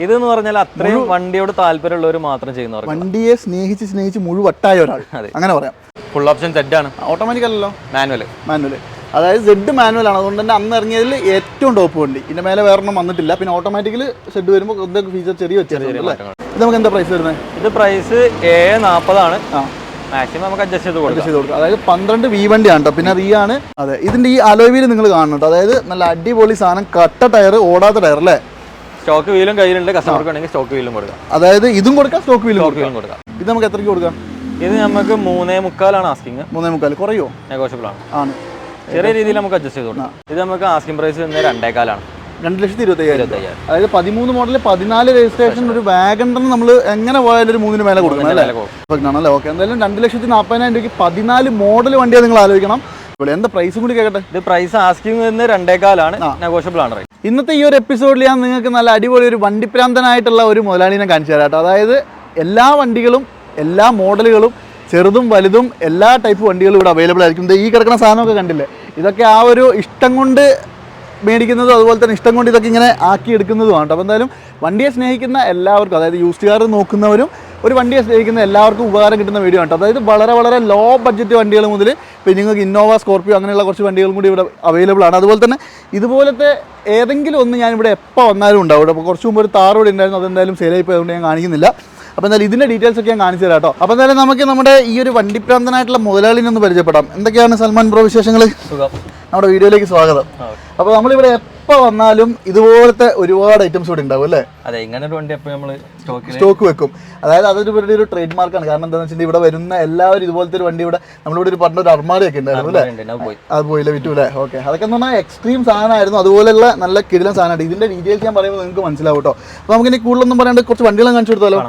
ഇതെന്ന് പറഞ്ഞാൽ അത്രയും വണ്ടിയോട് താല്പര്യമുള്ളവർ മാത്രം ചെയ്യുന്നവർ, വണ്ടിയെ സ്നേഹിച്ച് മുഴുവട്ടായ ഒരാൾ, അങ്ങനെ പറയാം. ഫുൾ ഓപ്ഷൻ സെഡ് ആണ്. ഓട്ടോമാറ്റിക് അല്ലല്ലോ, മാനുവൽ. അതായത് സെഡ് മാനുവൽ ആണ്. അതുകൊണ്ട് തന്നെ അന്ന് ഇറങ്ങിയതിൽ ഏറ്റവും ടോപ്പ് വണ്ടി. ഇതിന്റെ മേലെ വേറൊന്നും വന്നിട്ടില്ല. പിന്നെ ഓട്ടോമാറ്റിക്കൽ സെഡ് വരുമ്പോൾ എന്തൊക്കെ ഫീച്ചർ ചെറിയ വ്യത്യാസം. ഇത് നമുക്ക് എന്താ പ്രൈസ് വരുന്നത്? ഇത് പ്രൈസ് 740 ആണ്. മാക്സിമം നമുക്ക് അഡ്ജസ്റ്റ് ചെയ്ത് കൊടുക്കാം. അതായത് 12 V വണ്ടിയാണ് കേട്ടോ. പിന്നെ റീ ആണ്. അതെ, ഇതിന്റെ ഈ അലോയ് വീല് നിങ്ങൾ കാണണം കേട്ടോ. അതായത് നല്ല അടിപൊളി സാധനം, കട്ട ടയർ, ഓടാത്ത ടയർ അല്ലേ. സ്റ്റോക്ക് വീലും കയ്യിലുണ്ട്, കസ്റ്റമർക്ക് വേണമെങ്കിൽ സ്റ്റോക്ക് വീലും കൊടുക്കാം. അതായത് ഇതും കൊടുക്കാം, സ്റ്റോക്ക് വീലും കൊടുക്കാം. ഇത് നമുക്ക് എത്രയ്ക്ക് കൊടുക്കാം? ഇത് നമുക്ക് 3.25 ആസ്കിങ്. 3.25 കുറയോ? നെഗോഷ്യബിൾ ആണ്. ചെറിയ രീതിയിൽ നമുക്ക് അഡ്ജസ്റ്റ് ചെയ്ത് കൊടുക്കാം. ഇത് നമുക്ക് ആസ്കിംഗ് പ്രൈസ് 2.25 ആണ്. 2,25,000. അതായത് 13 മോഡൽ 14 രജിസ്ട്രേഷൻ ഒരു വാഗൺ നമ്മൾ എങ്ങനെ പോയാലും ഒരു 3 മേലെ കൊടുക്കണം അല്ലേ? ആണല്ലേ. ഓക്കെ, എന്തായാലും 2,40,000 രൂപയ്ക്ക് 14 മോഡൽ വണ്ടിയാണ് നിങ്ങൾ ആലോചിക്കണം. എന്താ പ്രൈസും കൂടി കേട്ടെ. ഇത് പ്രൈസ് ആസ്കിംഗ് 2.25 ആണ്, നെഗോഷ്യബിൾ ആണ്. ഇന്നത്തെ ഈ ഒരു എപ്പിസോഡിൽ ഞാൻ നിങ്ങൾക്ക് നല്ല അടിപൊളി ഒരു വണ്ടിപ്രാന്തനായിട്ടുള്ള ഒരു മുതലാളിനെ കാണിച്ചു തരാം കേട്ടോ. അതായത് എല്ലാ വണ്ടികളും, എല്ലാ മോഡലുകളും, ചെറുതും വലുതും എല്ലാ ടൈപ്പ് വണ്ടികളും ഇവിടെ അവൈലബിൾ ആയിരിക്കും. ഈ കിടക്കുന്ന സാധനമൊക്കെ കണ്ടില്ലേ, ഇതൊക്കെ ആ ഒരു ഇഷ്ടം കൊണ്ട് മേടിക്കുന്നതും അതുപോലെ തന്നെ ഇഷ്ടം കൊണ്ട് ഇതൊക്കെ ഇങ്ങനെ ആക്കി എടുക്കുന്നതുമാണ്. അപ്പോൾ എന്തായാലും വണ്ടിയെ സ്നേഹിക്കുന്ന എല്ലാവർക്കും, അതായത് യൂസ്ഡ് കാർ നോക്കുന്നവരും ഒരു വണ്ടിയെ സ്നേഹിക്കുന്ന എല്ലാവർക്കും ഉപകാരം കിട്ടുന്ന വീഡിയോ ആണ്. അതായത് വളരെ ലോ ബഡ്ജറ്റ് വണ്ടികൾ മുതൽ ഇപ്പോൾ നിങ്ങൾക്ക് ഇന്നോവ, സ്കോർപ്പിയോ അങ്ങനെയുള്ള കുറച്ച് വണ്ടികളും കൂടി ഇവിടെ അവൈലബിൾ ആണ്. അതുപോലെ തന്നെ ഇതുപോലത്തെ ഏതെങ്കിലും ഒന്ന് ഞാനിവിടെ എപ്പോൾ വന്നാലും ഉണ്ടാവും. അപ്പോൾ കുറച്ച് മുമ്പ് ഒരു താർ ഇവിടെ ഉണ്ടായിരുന്നു, അതെന്തായാലും സെയിലായി പോയതുകൊണ്ട് ഞാൻ കാണിക്കുന്നില്ല. അപ്പോൾ എന്തായാലും ഇതിൻ്റെ ഡീറ്റെയിൽസ് ഒക്കെ ഞാൻ കാണിച്ചു തരാം കേട്ടോ. അപ്പോൾ എന്തായാലും നമുക്ക് നമ്മുടെ ഈ ഒരു വണ്ടിപ്രാന്തനായിട്ടുള്ള മുതലാളിനെ ഒന്ന് പരിചയപ്പെടാം. എന്തൊക്കെയാണ് സൽമാൻ ബ്രോ വിശേഷങ്ങൾ? നമ്മുടെ വീഡിയോയിലേക്ക് സ്വാഗതം. അപ്പോൾ നമ്മളിവിടെ എപ്പോൾ വന്നാലും ഇതുപോലത്തെ ഒരുപാട് ഐറ്റംസ് ഇവിടെ ഉണ്ടാവും അല്ലേ? അതെ, ഇങ്ങനെ ഒരു വണ്ടി എപ്പോൾ നമ്മൾ സ്റ്റോക്ക് വെക്കും. അതായത് അതൊരു ഇവരുടെ ഒരു ട്രേഡ് മാർക്കാണ്. കാരണം എന്താണെന്ന് വെച്ചിട്ടുണ്ടെങ്കിൽ ഇവിടെ വരുന്ന എല്ലാവരും ഇതുപോലത്തെ ഒരു വണ്ടി ഇവിടെ നമ്മളിവിടെ ഒരു പറഞ്ഞ ഒരു അർമാരിയൊക്കെ ഉണ്ടായിരുന്നു അല്ലേ? അത് പോയില്ല, വിറ്റൂല്ലേ? ഓക്കെ, അതൊക്കെ എന്ന് പറഞ്ഞാൽ എക്സ്ട്രീം സാധനമായിരുന്നു. അതുപോലെയുള്ള നല്ല കിടിലൻ സാധനമായിട്ട് ഇതിൻ്റെ ഡീറ്റെയിൽസ് ഞാൻ പറയുമ്പോൾ നിങ്ങൾക്ക് മനസ്സിലാവും കേട്ടോ. അപ്പോൾ നമുക്ക് ഇനി കൂടുതലൊന്നും പറയാണ്ട് കുറച്ച് വണ്ടികളും കാണിച്ചു കൊടുത്താലോ?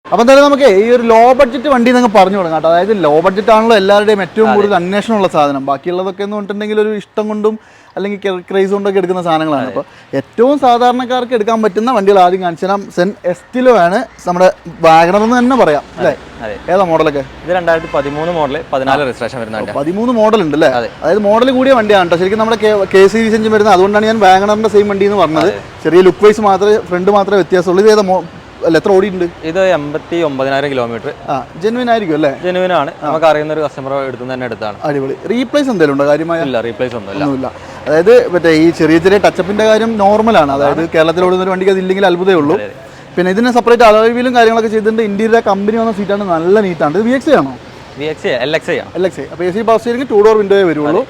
അപ്പോൾ എന്തായാലും നമുക്ക് ഈ ഒരു ലോ ബഡ്ജറ്റ് വണ്ടി നിങ്ങൾ പറഞ്ഞു തുടങ്ങാം കേട്ടോ. അതായത് ലോ ബഡ്ജറ്റ് ആണല്ലോ എല്ലാവരുടെയും ഏറ്റവും കൂടുതൽ അന്വേഷണമുള്ള സാധനം. ബാക്കിയുള്ളതൊക്കെ എന്ന് പറഞ്ഞിട്ടുണ്ടെങ്കിൽ ഒരു ഇഷ്ടം കൊണ്ടും അല്ലെങ്കിൽ ക്രൈസ് കൊണ്ടൊക്കെ എടുക്കുന്ന സാധനങ്ങളാണ്. അപ്പോൾ ഏറ്റവും സാധാരണക്കാർക്ക് എടുക്കാൻ പറ്റുന്ന വണ്ടികൾ ആദ്യം കാണിച്ചു തരാം. സെൻ എസ്റ്റിലോ ആണ്, നമ്മുടെ വാഗണർ എന്ന് തന്നെ പറയാം അല്ലേ? ഏതാ മോഡലൊക്കെ? ഇത് 2013 മോഡൽ, 14 രജിസ്ട്രേഷൻ വരുന്നുണ്ട്. 13 മോഡൽ ഉണ്ട് അല്ലേ? അതായത് മോഡൽ കൂടിയ വണ്ടിയാണ് കേട്ടോ. ശരിക്കും നമ്മുടെ കെ സീരീസ് എഞ്ചിൻ വരുന്നത്. അതുകൊണ്ടാണ് ഞാൻ വാഗണറിന്റെ സെയിം വണ്ടി എന്ന് പറഞ്ഞത്. ചെറിയ ലുക്ക് വൈസ് മാത്രമേ, ഫ്രണ്ട് മാത്രമേ വ്യത്യാസമുള്ളൂ. ഇത് ഏതാ അല്ല, എത്ര ഓടിയിട്ടുണ്ട്? ഇത് 89,000 കിലോമീറ്റർ. ജെനുവിൻ ആയിരിക്കും അല്ലേ? ജെനുവിൻ ആണ്. നമുക്ക് അറിയുന്ന ഒരു കസ്റ്റമർ എടുത്ത് തന്നെ എടുത്താണ്. അടിപൊളി. റീപ്ലേസ് എന്തെങ്കിലും ഉണ്ടോ? കാര്യമായ ഇല്ല, റീപ്ലേസ് ഒന്നുമില്ല. അതായത് മറ്റേ ഈ ചെറിയ ടച്ചപ്പിന്റെ കാര്യം നോർമലാണ്. അതായത് കേരളത്തിൽ ഓടുന്ന ഒരു വണ്ടിക്ക് അതില്ലെങ്കിൽ അത്ഭുതമേ ഉള്ളൂ. പിന്നെ ഇതിന് സെപ്പറേറ്റ് അലോയ് വീലും കാര്യങ്ങളൊക്കെ ചെയ്തിട്ടുണ്ട്. ഇന്ത്യയുടെ കമ്പനി വന്ന സീറ്റാണ്, നല്ല നീറ്റാണ്. ഇത് VXI ആണോ? LXI. അപ്പോൾ AC പവർ സ്റ്റിയറിംഗ് 2 ഡോർ വിൻഡോയെ വരുള്ളൂ.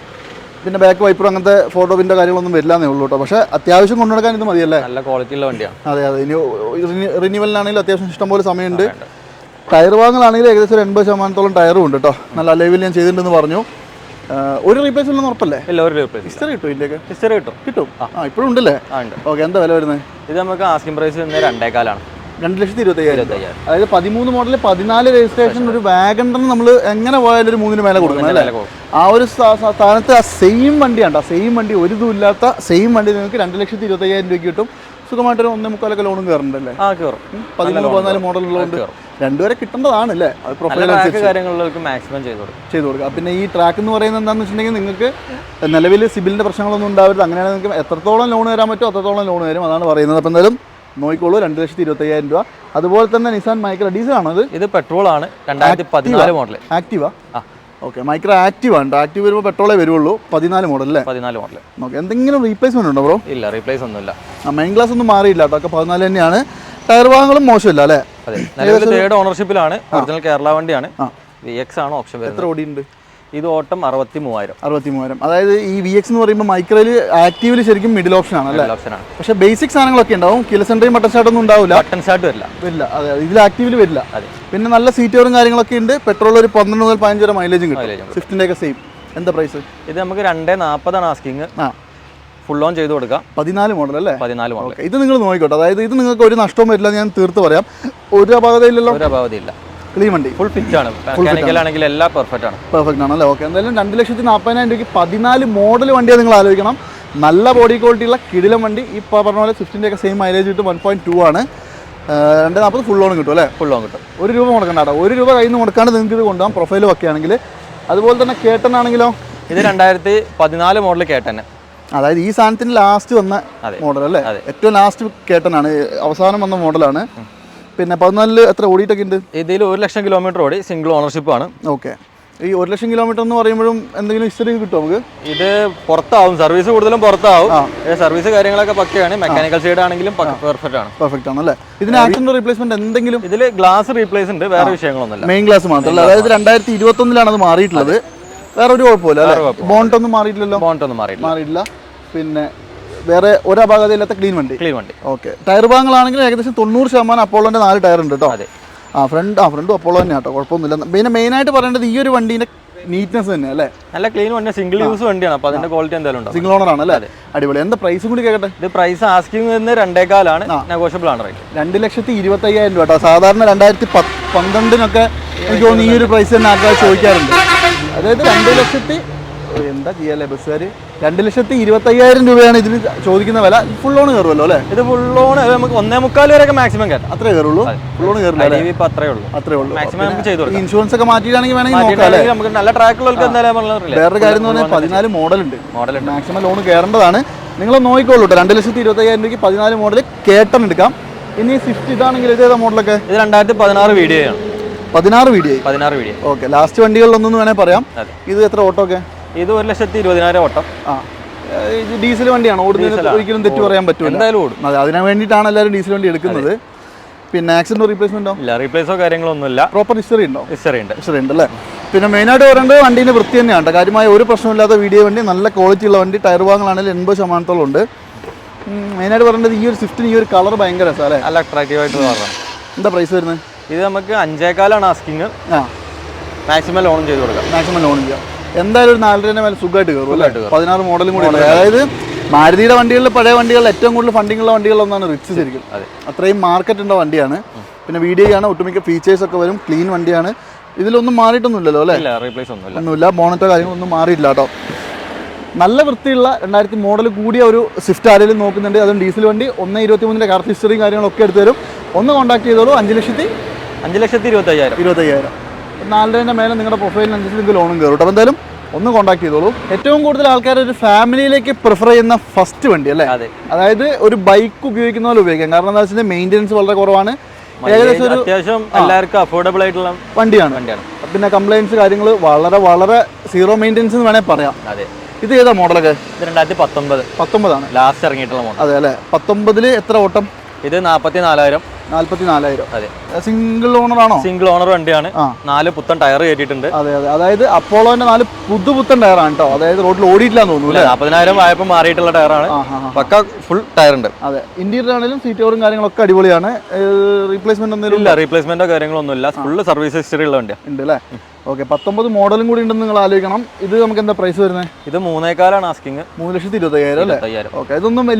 പിന്നെ ബാക്ക് വൈപ്പർ അങ്ങനത്തെ ഫോട്ടോ വിൻഡോ കാര്യങ്ങളൊന്നും വരില്ലെന്നേ ഉള്ളൂ കേട്ടോ. പക്ഷേ അത്യാവശ്യം കൊണ്ടുനടക്കാൻ ഇത് മതിയല്ലേ? നല്ല ക്വാളിറ്റിയുള്ള വണ്ടിയാണ്. അതെ. ഇനി റിന്യൂവലിനാണെങ്കിലും അത്യാവശ്യം ഇഷ്ടംപോലെ സമയമുണ്ട്. ടയർ വാങ്ങലാണെങ്കിലും ഏകദേശം ഒരു 80% ടയറും ഉണ്ട് കേട്ടോ. നല്ല അലോയ് വീൽ ഞാൻ ചെയ്തിട്ടുണ്ടെന്ന് പറഞ്ഞു. ഒരു റീപ്ലേസ് ഉണ്ടെന്ന് ഉറപ്പല്ലേ? ഇല്ല, ഒരു റീപ്ലേസ്. ഹിസ്റ്ററി കിട്ടും ഇതിലേക്ക്? ഹിസ്റ്ററി കിട്ടും. ഇപ്പോഴും ഉണ്ടല്ലേ? ഓക്കെ, എന്താ വില വരുന്നത്? ഇത് നമുക്ക് ആസ്കിംഗ് പ്രൈസ് 2.25 ആണ്. 2,25,000. അതായത് 13 മോഡൽ 14 രജിസ്ട്രേഷൻ ഒരു വാഗൺ നമ്മൾ എങ്ങനെ പോയാലും ഒരു 3 മേലെ കൊടുക്കണം അല്ലേ? ആ ഒരു സ്ഥാനത്ത് ആ സെയിം വണ്ടിയാണ്. ആ സെയിം വണ്ടി, ഒരു ഇതും ഇല്ലാത്ത സെയിം വണ്ടി നിങ്ങൾക്ക് 2,25,000 രൂപയ്ക്ക് കിട്ടും. സുഖമായിട്ടൊരു 1.25 ലോണും കയറുന്നുണ്ടല്ലേ? 13-14 മോഡൽ ഉള്ളതുകൊണ്ട് രണ്ടുപേരെ കിട്ടേണ്ടതാണ് അല്ലേ? അത് പ്രൊഫൈൽ മാക്സിമം ചെയ്ത് കൊടുക്കുക. പിന്നെ ഈ ട്രാക്ക് എന്ന് പറയുന്നത് എന്താണെന്ന് വെച്ചിട്ടുണ്ടെങ്കിൽ നിങ്ങൾക്ക് നിലവിൽ സിബിലിൻ്റെ പ്രശ്നങ്ങളൊന്നും ഉണ്ടാവരുത്. അങ്ങനെയാണ് നിങ്ങൾക്ക് എത്രത്തോളം ലോൺ തരാൻ പറ്റുമോ അത്രത്തോളം ലോൺ തരും, അതാണ് പറയുന്നത്. അപ്പോൾ എന്തായാലും നോക്കിക്കോളൂ, 2,25,000 രൂപ. അതുപോലെ തന്നെ നിസാൻ മൈക്ര ഡീസൽ ആണോ? ഇത് പെട്രോൾ ആണ്, 2014 model. Activa? Okay, Micra active ആണ്. ആക്റ്റീവ് വരുമ്പോൾ പെട്രോളേ വരുള്ളൂ. 14 മോഡൽ അല്ലേ? 14 മോഡൽ. ഓക്കെ, എന്തെങ്കിലും റീപ്ലേസ്മെന്റ് ഉണ്ടോ ബ്രോ? ഇല്ല, റീപ്ലേസ് ഒന്നുമില്ല. മെയിൻ ഗ്ലാസ് ഒന്നും മാറിയില്ല കേട്ടോ, ഒക്കെ 14 തന്നെയാണ്. ടയർ ഭാഗങ്ങളും മോശമില്ല അല്ലേ? തേർഡ് ഓണർഷിപ്പിലാണ്. ഒറിജിനൽ കേരള വണ്ടിയാണ്. VX ആണ് ഓപ്ഷൻ വരുന്നത്. എത്ര ഓടിയുണ്ട്? ഇത് ഓട്ടം 63,000. അതായത് ഈ VX എന്ന് പറയുമ്പോൾ മൈക്രയിൽ ആക്റ്റീവിൽ ശരിക്കും മിഡിൽ ഓപ്ഷൻ ആണ് അല്ലേ? പക്ഷേ ബേസിക് സാധനങ്ങളൊക്കെ ഉണ്ടാവും. കില സെൻട്രയും ബട്ടൺ സ്റ്റാർട്ട് ഒന്നും ഉണ്ടാവില്ല. വരില്ല. അതെ, ഇതിൽ ആക്റ്റീവിൽ വരില്ല. പിന്നെ നല്ല സീറ്റുകളും കാര്യങ്ങളൊക്കെ ഉണ്ട്. പെട്രോൾ ഒരു 12 മുതൽ 15 വരെ മൈലേജും കിട്ടും. സ്വിഫ്റ്റിന്റെ ഒക്കെ സെയിം. എന്താ പ്രൈസ്? ഇത് നമുക്ക് 2.40 ആണ് ആസ്കിങ്. ഫുൾ ഓൺ ചെയ്ത് കൊടുക്കാം. 14 മോഡൽ അല്ലേ? 14 മോഡൽ. ഇത് നിങ്ങൾ നോക്കിക്കോട്ടെ. അതായത് ഇത് നിങ്ങൾക്ക് ഒരു നഷ്ടവും വരില്ല, ഞാൻ തീർത്ത് പറയാം. ഒരു അപാകതയില്ലല്ലോ? ഒരു അപാകതയില്ല. ക്ലീൻ വണ്ടി, ഫുൾ ഫിറ്റ് ആണ്. മെക്കാനിക്കൽ ആണെങ്കിൽ എല്ലാം പെർഫെക്റ്റ് ആണല്ലേ? ഓക്കെ, എന്തായാലും 2,40,000 രൂപയ്ക്ക് 14 മോഡൽ വണ്ടിയാണ് നിങ്ങൾ ആലോചിക്കണം. നല്ല ബോഡി ക്വാളിറ്റി ഉള്ള കിടിലം വണ്ടി. ഇപ്പോൾ പറഞ്ഞ പോലെ സ്വിഫ്റ്റിൻ്റെ ഒക്കെ സെയിം മൈലേജ് കിട്ടും. 1.2 ആണ്. 2.40 ഫുൾ ലോൺ കിട്ടും അല്ലേ? ഫുൾ ലോൺ കിട്ടും. ₹1 മുടക്കണ്ട കേട്ടോ. ₹1 കയ്യിൽ നിന്ന് മുടക്കാണ്ട് നിങ്ങൾക്ക് ഇത് കൊണ്ടുപോകാം. പ്രൊഫൈൽ ഒക്കെ ആണെങ്കിൽ അതുപോലെ തന്നെ കേട്ടനാണെങ്കിലോ? ഇത് 2014 മോഡൽ കേട്ടൻ. അതായത് ഈ സാധനത്തിന് ലാസ്റ്റ് വന്ന മോഡൽ അല്ലേ? ഏറ്റവും ലാസ്റ്റ് കേട്ടനാണ്, അവസാനം വന്ന മോഡലാണ്. പിന്നെ 14 എത്ര ഓടിയിട്ടൊക്കെ ഉണ്ട്? ഇതിൽ 1,00,000 കിലോമീറ്റർ ഓടി, സിംഗിൾ ഓണർഷിപ്പ് ആണ്. ഓക്കെ. ഈ 1,00,000 കിലോമീറ്റർ എന്ന് പറയുമ്പോഴും എന്തെങ്കിലും ഹിസ്റ്ററി കിട്ടും നമുക്ക്? ഇത് പുറത്താവും, സർവീസ് കൂടുതലും പുറത്താവും. സർവീസ് കാര്യങ്ങളൊക്കെ പക്കയാണ്. മെക്കാനിക്കൽ സൈഡ് ആണെങ്കിലും പെർഫെക്റ്റ് ആണ്. പെർഫെക്റ്റ് ആണല്ലേ? ഇതിന് ആക്സിഡന്റ് റീപ്ലേസ്മെന്റ് എന്തെങ്കിലും? ഇതിൽ ഗ്ലാസ് റീപ്ലേസ് ഉണ്ട്, വേറെ വിഷയങ്ങളൊന്നുമില്ല. മെയിൻ ഗ്ലാസ് മാത്രമല്ല. അതായത് 2021 അത് മാറിയിട്ടുള്ളത്. വേറെ ഒരു കുഴപ്പമില്ല അല്ലേ? ബോണ്ട് ഒന്നും മാറിയിട്ടില്ലല്ലോ? ബോണ്ട് ഒന്നും മാറിയിട്ടില്ല. പിന്നെ വേറെ ഒരു അപാകതയില്ലാത്ത ക്ലീൻ വണ്ടി. ഓക്കെ. ടയർ ഭാഗങ്ങളാണെങ്കിൽ ഏകദേശം 90% അപ്പോളോന്റെ 4 ടയർ ഉണ്ട് കേട്ടോ. ഫ്രണ്ടും അപ്പോളോ തന്നെ കേട്ടോ, കുഴപ്പമൊന്നുമില്ല. പിന്നെ മെയിനായിട്ട് പറയേണ്ടത് ഈ ഒരു വണ്ടീന്റെ നീറ്റ്നെസ് തന്നെ അല്ലേ? നല്ല ക്ലീൻ വണ്ടി, സിംഗിൾ യൂസ് വണ്ടിയാണ്. അപ്പോൾ അതിന്റെ ക്വാളിറ്റി എന്തായാലും ഉണ്ടാവും. സിംഗിൾ ഓണർ ആണ് അല്ലേ? അടിപൊളി. എന്താ പ്രൈസും കൂടി കേട്ടെ? ഇത് പ്രൈസ് ആസ്കിംഗ് 2.25 ആണ്, നെഗോഷ്യബിൾ ആണ് റേറ്റ്. 2,25,000 രൂപ കേട്ടോ. സാധാരണ 2012 എനിക്ക് തോന്നുന്നു ഈ ഒരു പ്രൈസ് തന്നെ ആൾക്കാർ ചോദിക്കാറുണ്ട്. അതായത് 2,00,000 എന്താ ചെയ്യാല്ലേ ബസ്സുകാർ, 2,25,000 രൂപയാണ് ഇതിന് ചോദിക്കുന്ന വില. ഫുൾ ലോൺ കയറുമല്ലോ അല്ലേ? ഇത് ഫുൾ ലോൺ നമുക്ക് 1.25 വരെയൊക്കെ മാക്സിമം കയറാം. അത്രേ കയറുള്ളൂ. ഫുൾ ലോൺ കയറില്ല. അത്രേ ഉള്ളൂ. മാക്സിമം നമുക്ക് ചെയ്തു കൊടുക്കാം. ഇൻഷുറൻസ് ഒക്കെ മാറ്റിയിട്ടാണെങ്കിൽ വേണമെങ്കിൽ നോക്കാം അല്ലേ? നമുക്ക് നല്ല ട്രാക്കുള്ളവർക്ക് എന്തായാലും. വേറൊരു കാര്യം എന്ന് പറഞ്ഞാൽ 14 മോഡലുണ്ട്. Maximum loan കയറേണ്ടതാണ്. നിങ്ങൾ നോക്കിക്കോളൂ കേട്ടോ. 2,25,000 രൂപയ്ക്ക് 14 മോഡൽ കേട്ടൺ എടുക്കാം. ഇനി സ്വിഫ്റ്റ് ഇതാണെങ്കിൽ ഇതേതാ മോഡലൊക്കെ? ഇത് 2016 വീഡിയോ ആണ്. 16 വീഡിയോ. ഓക്കെ. ലാസ്റ്റ് വണ്ടികളിലൊന്നും വേണേൽ പറയാം. ഇത് എത്ര ഓട്ടോ ഒക്കെ? ഇത് 1,20,000 ഓട്ടം. ഇത് ഡീസൽ വണ്ടിയാണ്. ഓടുന്നതിന് ഒരിക്കലും തെറ്റ് പറയാൻ പറ്റില്ല. എന്തായാലും ഓടും. അതെ, അതിനു വേണ്ടിയിട്ടാണ് എല്ലാവരും ഡീസൽ വണ്ടി എടുക്കുന്നത്. പിന്നെ ആക്സിഡന്റ് റീപ്ലേസ്മെന്റോ? ഇല്ല, റീപ്ലേസോ കാര്യങ്ങളൊന്നുമില്ല. പ്രോപ്പർ ഹിസ്റ്ററി ഉണ്ടോ? ഹിസ്റ്ററി ഉണ്ട് അല്ലേ? പിന്നെ മെയിനായിട്ട് പറയേണ്ടത് വണ്ടീൻ്റെ വൃത്തി തന്നെയാണ്. കാര്യമായ ഒരു പ്രശ്നമില്ലാത്ത വീഡിയോ വണ്ടി, നല്ല ക്വാളിറ്റി ഉള്ള വണ്ടി. ടയർ ഭാഗങ്ങളാണെങ്കിൽ 80% ഉണ്ട്. മെയിനായിട്ട് പറയേണ്ടത് ഈ ഒരു സ്വിഫ്റ്റിന് ഈ ഒരു കളർ ഭയങ്കര രസമാണ് അല്ലേ? നല്ല അട്രാക്റ്റീവ് ആയിട്ട് മാറാം. എന്താ പ്രൈസ് വരുന്നത്? ഇത് നമുക്ക് 5.25 ആസ്കിങ്. മാക്സിമം ലോണും ചെയ്ത് കൊടുക്കാം. മാക്സിമം ലോൺ ചെയ്യാം. എന്തായാലും ഒരു 4.5 മേലെ സുഖമായിട്ട് കയറും അല്ലേ? 16 മോഡലും കൂടി. അതായത് മാരുതിയുടെ വണ്ടികളിൽ, പഴയ വണ്ടികളിൽ ഏറ്റവും കൂടുതൽ ഫണ്ടിങ് ഉള്ള വണ്ടികളൊന്നാണ് റിച്ച്. ശരിക്കും അത്രയും മാർക്കറ്റ് ഉള്ള വണ്ടിയാണ്. പിന്നെ വീഡിയോയാണ്, ഒട്ടുമിക്ക ഫീച്ചേഴ്സ് ഒക്കെ വരും. ക്ലീൻ വണ്ടിയാണ്. ഇതിലൊന്നും മാറിയിട്ടൊന്നുമില്ലല്ലോ അല്ലേ? ഒന്നുമില്ല. ബോണറ്റോ കാര്യങ്ങളൊന്നും മാറിയിട്ടില്ല കേട്ടോ. നല്ല വൃത്തിയുള്ള 2000 മോഡൽ കൂടിയ ഒരു സ്വിഫ്റ്റ് ആരെങ്കിലും നോക്കുന്നുണ്ട്, അതും ഡീസൽ വണ്ടി, 1.23 കാർ ഹിസ്റ്ററിയും കാര്യങ്ങളൊക്കെ എടുത്തു തരും. ഒന്ന് കോൺടാക്ട് ചെയ്തോളൂ. 5,25,000. 4.5 മേലെ നിങ്ങളുടെ പ്രൊഫൈലിനനുസരിച്ച് നിങ്ങൾക്ക് ലോണും കയറും. അപ്പോൾ എന്തായാലും ഒന്ന് കോൺടാക്ട് ചെയ്തോളൂ. ഏറ്റവും കൂടുതൽ ആൾക്കാർ ഒരു ഫാമിലിയിലേക്ക് പ്രിഫർ ചെയ്യുന്ന ഫസ്റ്റ് വണ്ടി അല്ലേ? അതായത് ഒരു ബൈക്ക് ഉപയോഗിക്കുന്ന പോലെ ഉപയോഗിക്കാം. കാരണം എന്താ വെച്ചാൽ മെയിൻ്റെനൻസ് വളരെ കുറവാണ്. ഏകദേശം ഒരു അത്യാവശ്യം എല്ലാവർക്കും അഫോർഡബിൾ ആയിട്ടുള്ള വണ്ടിയാണ്. പിന്നെ കംപ്ലൈൻറ്റ്സ് കാര്യങ്ങൾ വളരെ വളരെ സീറോ മെയിൻ്റെനൻസ് എന്ന് വേണേൽ പറയാം. ഇത് ഏതാ മോഡലൊക്കെ? 2019 ആണ് ലാസ്റ്റ് ഇറങ്ങിയിട്ടുള്ള മോഡൽ. അതെ അല്ലേ? 19 എത്ര ഓട്ടം? ഇത് 44,000. അതെ. സിംഗിൾ ഓണർ ആണോ? സിംഗിൾ ഓണർ വണ്ടിയാണ്. 4 പുത്തൻ ടയർ കയറ്റിയിട്ടുണ്ട്. അതെ. അതായത് അപ്പോളോന്റെ 4 പുത്തൻ ടയറാണ് കേട്ടോ. അതായത് റോഡിൽ ഓടിയിട്ടില്ലാന്ന് തോന്നുന്നു. 40,000 ആയപ്പോൾ മാറിയിട്ടുള്ള ടയറാണ്. പക്ക ഫുൾ ടയർ ഉണ്ട്. അതെ. ഇന്റീരിയർ ആണെങ്കിലും സീറ്റ് കവറും കാര്യങ്ങളൊക്കെ അടിപൊളിയാണ്. റീപ്ലേസ്മെന്റ് ഒന്നും ഇല്ല. റീപ്ലേസ്മെന്റോ കാര്യങ്ങളൊന്നുമില്ല. ഫുൾ സർവീസ് ഹിസ്റ്ററി ഉള്ള വണ്ടിയാണ്. ഉണ്ട് അല്ലേ? ഓക്കെ. 19 മോഡലും കൂടി ഉണ്ടെന്ന് നിങ്ങൾ ആലോചിക്കണം. ഇത് നമുക്ക് എന്താ പ്രൈസ് വരുന്നത്? ഇത് 3.25 ആസ്കിങ്. 3,25,000 അല്ലേ? ഓക്കെ. ഇതൊന്നും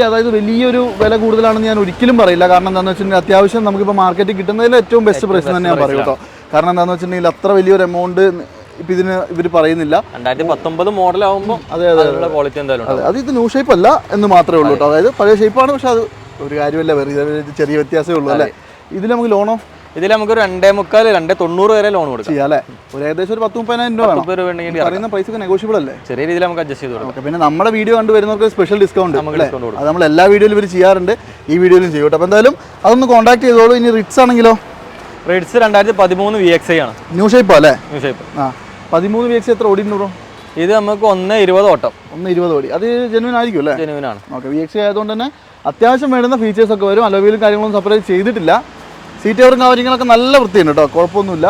അതായത് വലിയൊരു വില കൂടുതലാണെന്ന് ഞാൻ ഒരിക്കലും പറയില്ല. കാരണം എന്താണെന്ന് വെച്ചിട്ടുണ്ടെങ്കിൽ അത്യാവശ്യം നമുക്കിപ്പോൾ മാർക്കറ്റിൽ കിട്ടുന്നതിൽ ഏറ്റവും ബെസ്റ്റ് പ്രൈസ് തന്നെ ഞാൻ പറയും കേട്ടോ. കാരണം എന്താണെന്ന് വെച്ചിട്ടുണ്ടെങ്കിൽ അത്ര വലിയൊരു എമൗണ്ട് ഇപ്പം ഇതിന് ഇവർ പറയുന്നില്ല. 2019 മോഡലാവുമ്പോൾ അതെ ക്വാളിറ്റി എന്തായാലും അത് ഇത് ന്യൂ ഷേപ്പ് അല്ല എന്ന് മാത്രമേ ഉള്ളൂ കേട്ടോ. അതായത് പഴയ ഷേപ്പാണ്, പക്ഷെ അത് ഒരു കാര്യമല്ല, വെറുതെ ചെറിയ വ്യത്യാസമേ ഉള്ളൂ അല്ലേ? ഇതിൽ നമുക്ക് ലോണോ? ഇതിൽ നമുക്ക് 2.25, 2.90 വരെ ലോൺ കൊടുക്കാം അല്ലേ? ഒരു ഏകദേശം ഒരു 10,30,000 രൂപ പറയുന്ന പ്രൈസ് ഒക്കെ നെഗോഷ്യബിൾ അല്ലേ? ചെറിയ രീതിയിൽ നമുക്ക് അഡ്ജസ്റ്റ് ചെയ്ത് കൊടുക്കാം. പിന്നെ നമ്മുടെ വീഡിയോ കണ്ട് വരുന്നവർക്ക് സ്പെഷ്യൽ ഡിസ്കൗണ്ട് അത് നമ്മൾ എല്ലാ വീഡിയോയിലും ഇവർ ചെയ്യാറുണ്ട്, ഈ വീഡിയോയിലും ചെയ്യും. അപ്പോൾ എന്തായാലും അതൊന്ന് കോൺടാക്ട് ചെയ്തോളൂ. ഇനി റിറ്റ്സ് ആണെങ്കിലോ? റിറ്റ്സ് 2013 VXI ആണ്. ന്യൂ ഷേപ്പ് അല്ലേ? New shape. 13 VXI എത്ര ഓടിയിട്ടുണ്ടോ? ഇത് നമുക്ക് 1.20 ഓട്ടം. 1.20 ഓടി. അത് ജെനുവിൻ ആയിരിക്കും അല്ലേ? ജെനുവിൻ ആണ്. ഓക്കെ. VXI ആയതുകൊണ്ട് തന്നെ അത്യാവശ്യം വേണ്ടുന്ന ഫീച്ചേഴ്സ് ഒക്കെ വരും. അലോവിയിലും കാര്യങ്ങളൊന്നും സെപ്പറേറ്റ് ചെയ്തിട്ടില്ല. സീറ്റ് കവറും കവറിങ്ങളൊക്കെ നല്ല വൃത്തിയുണ്ട് കേട്ടോ, കുഴപ്പമൊന്നുമില്ല.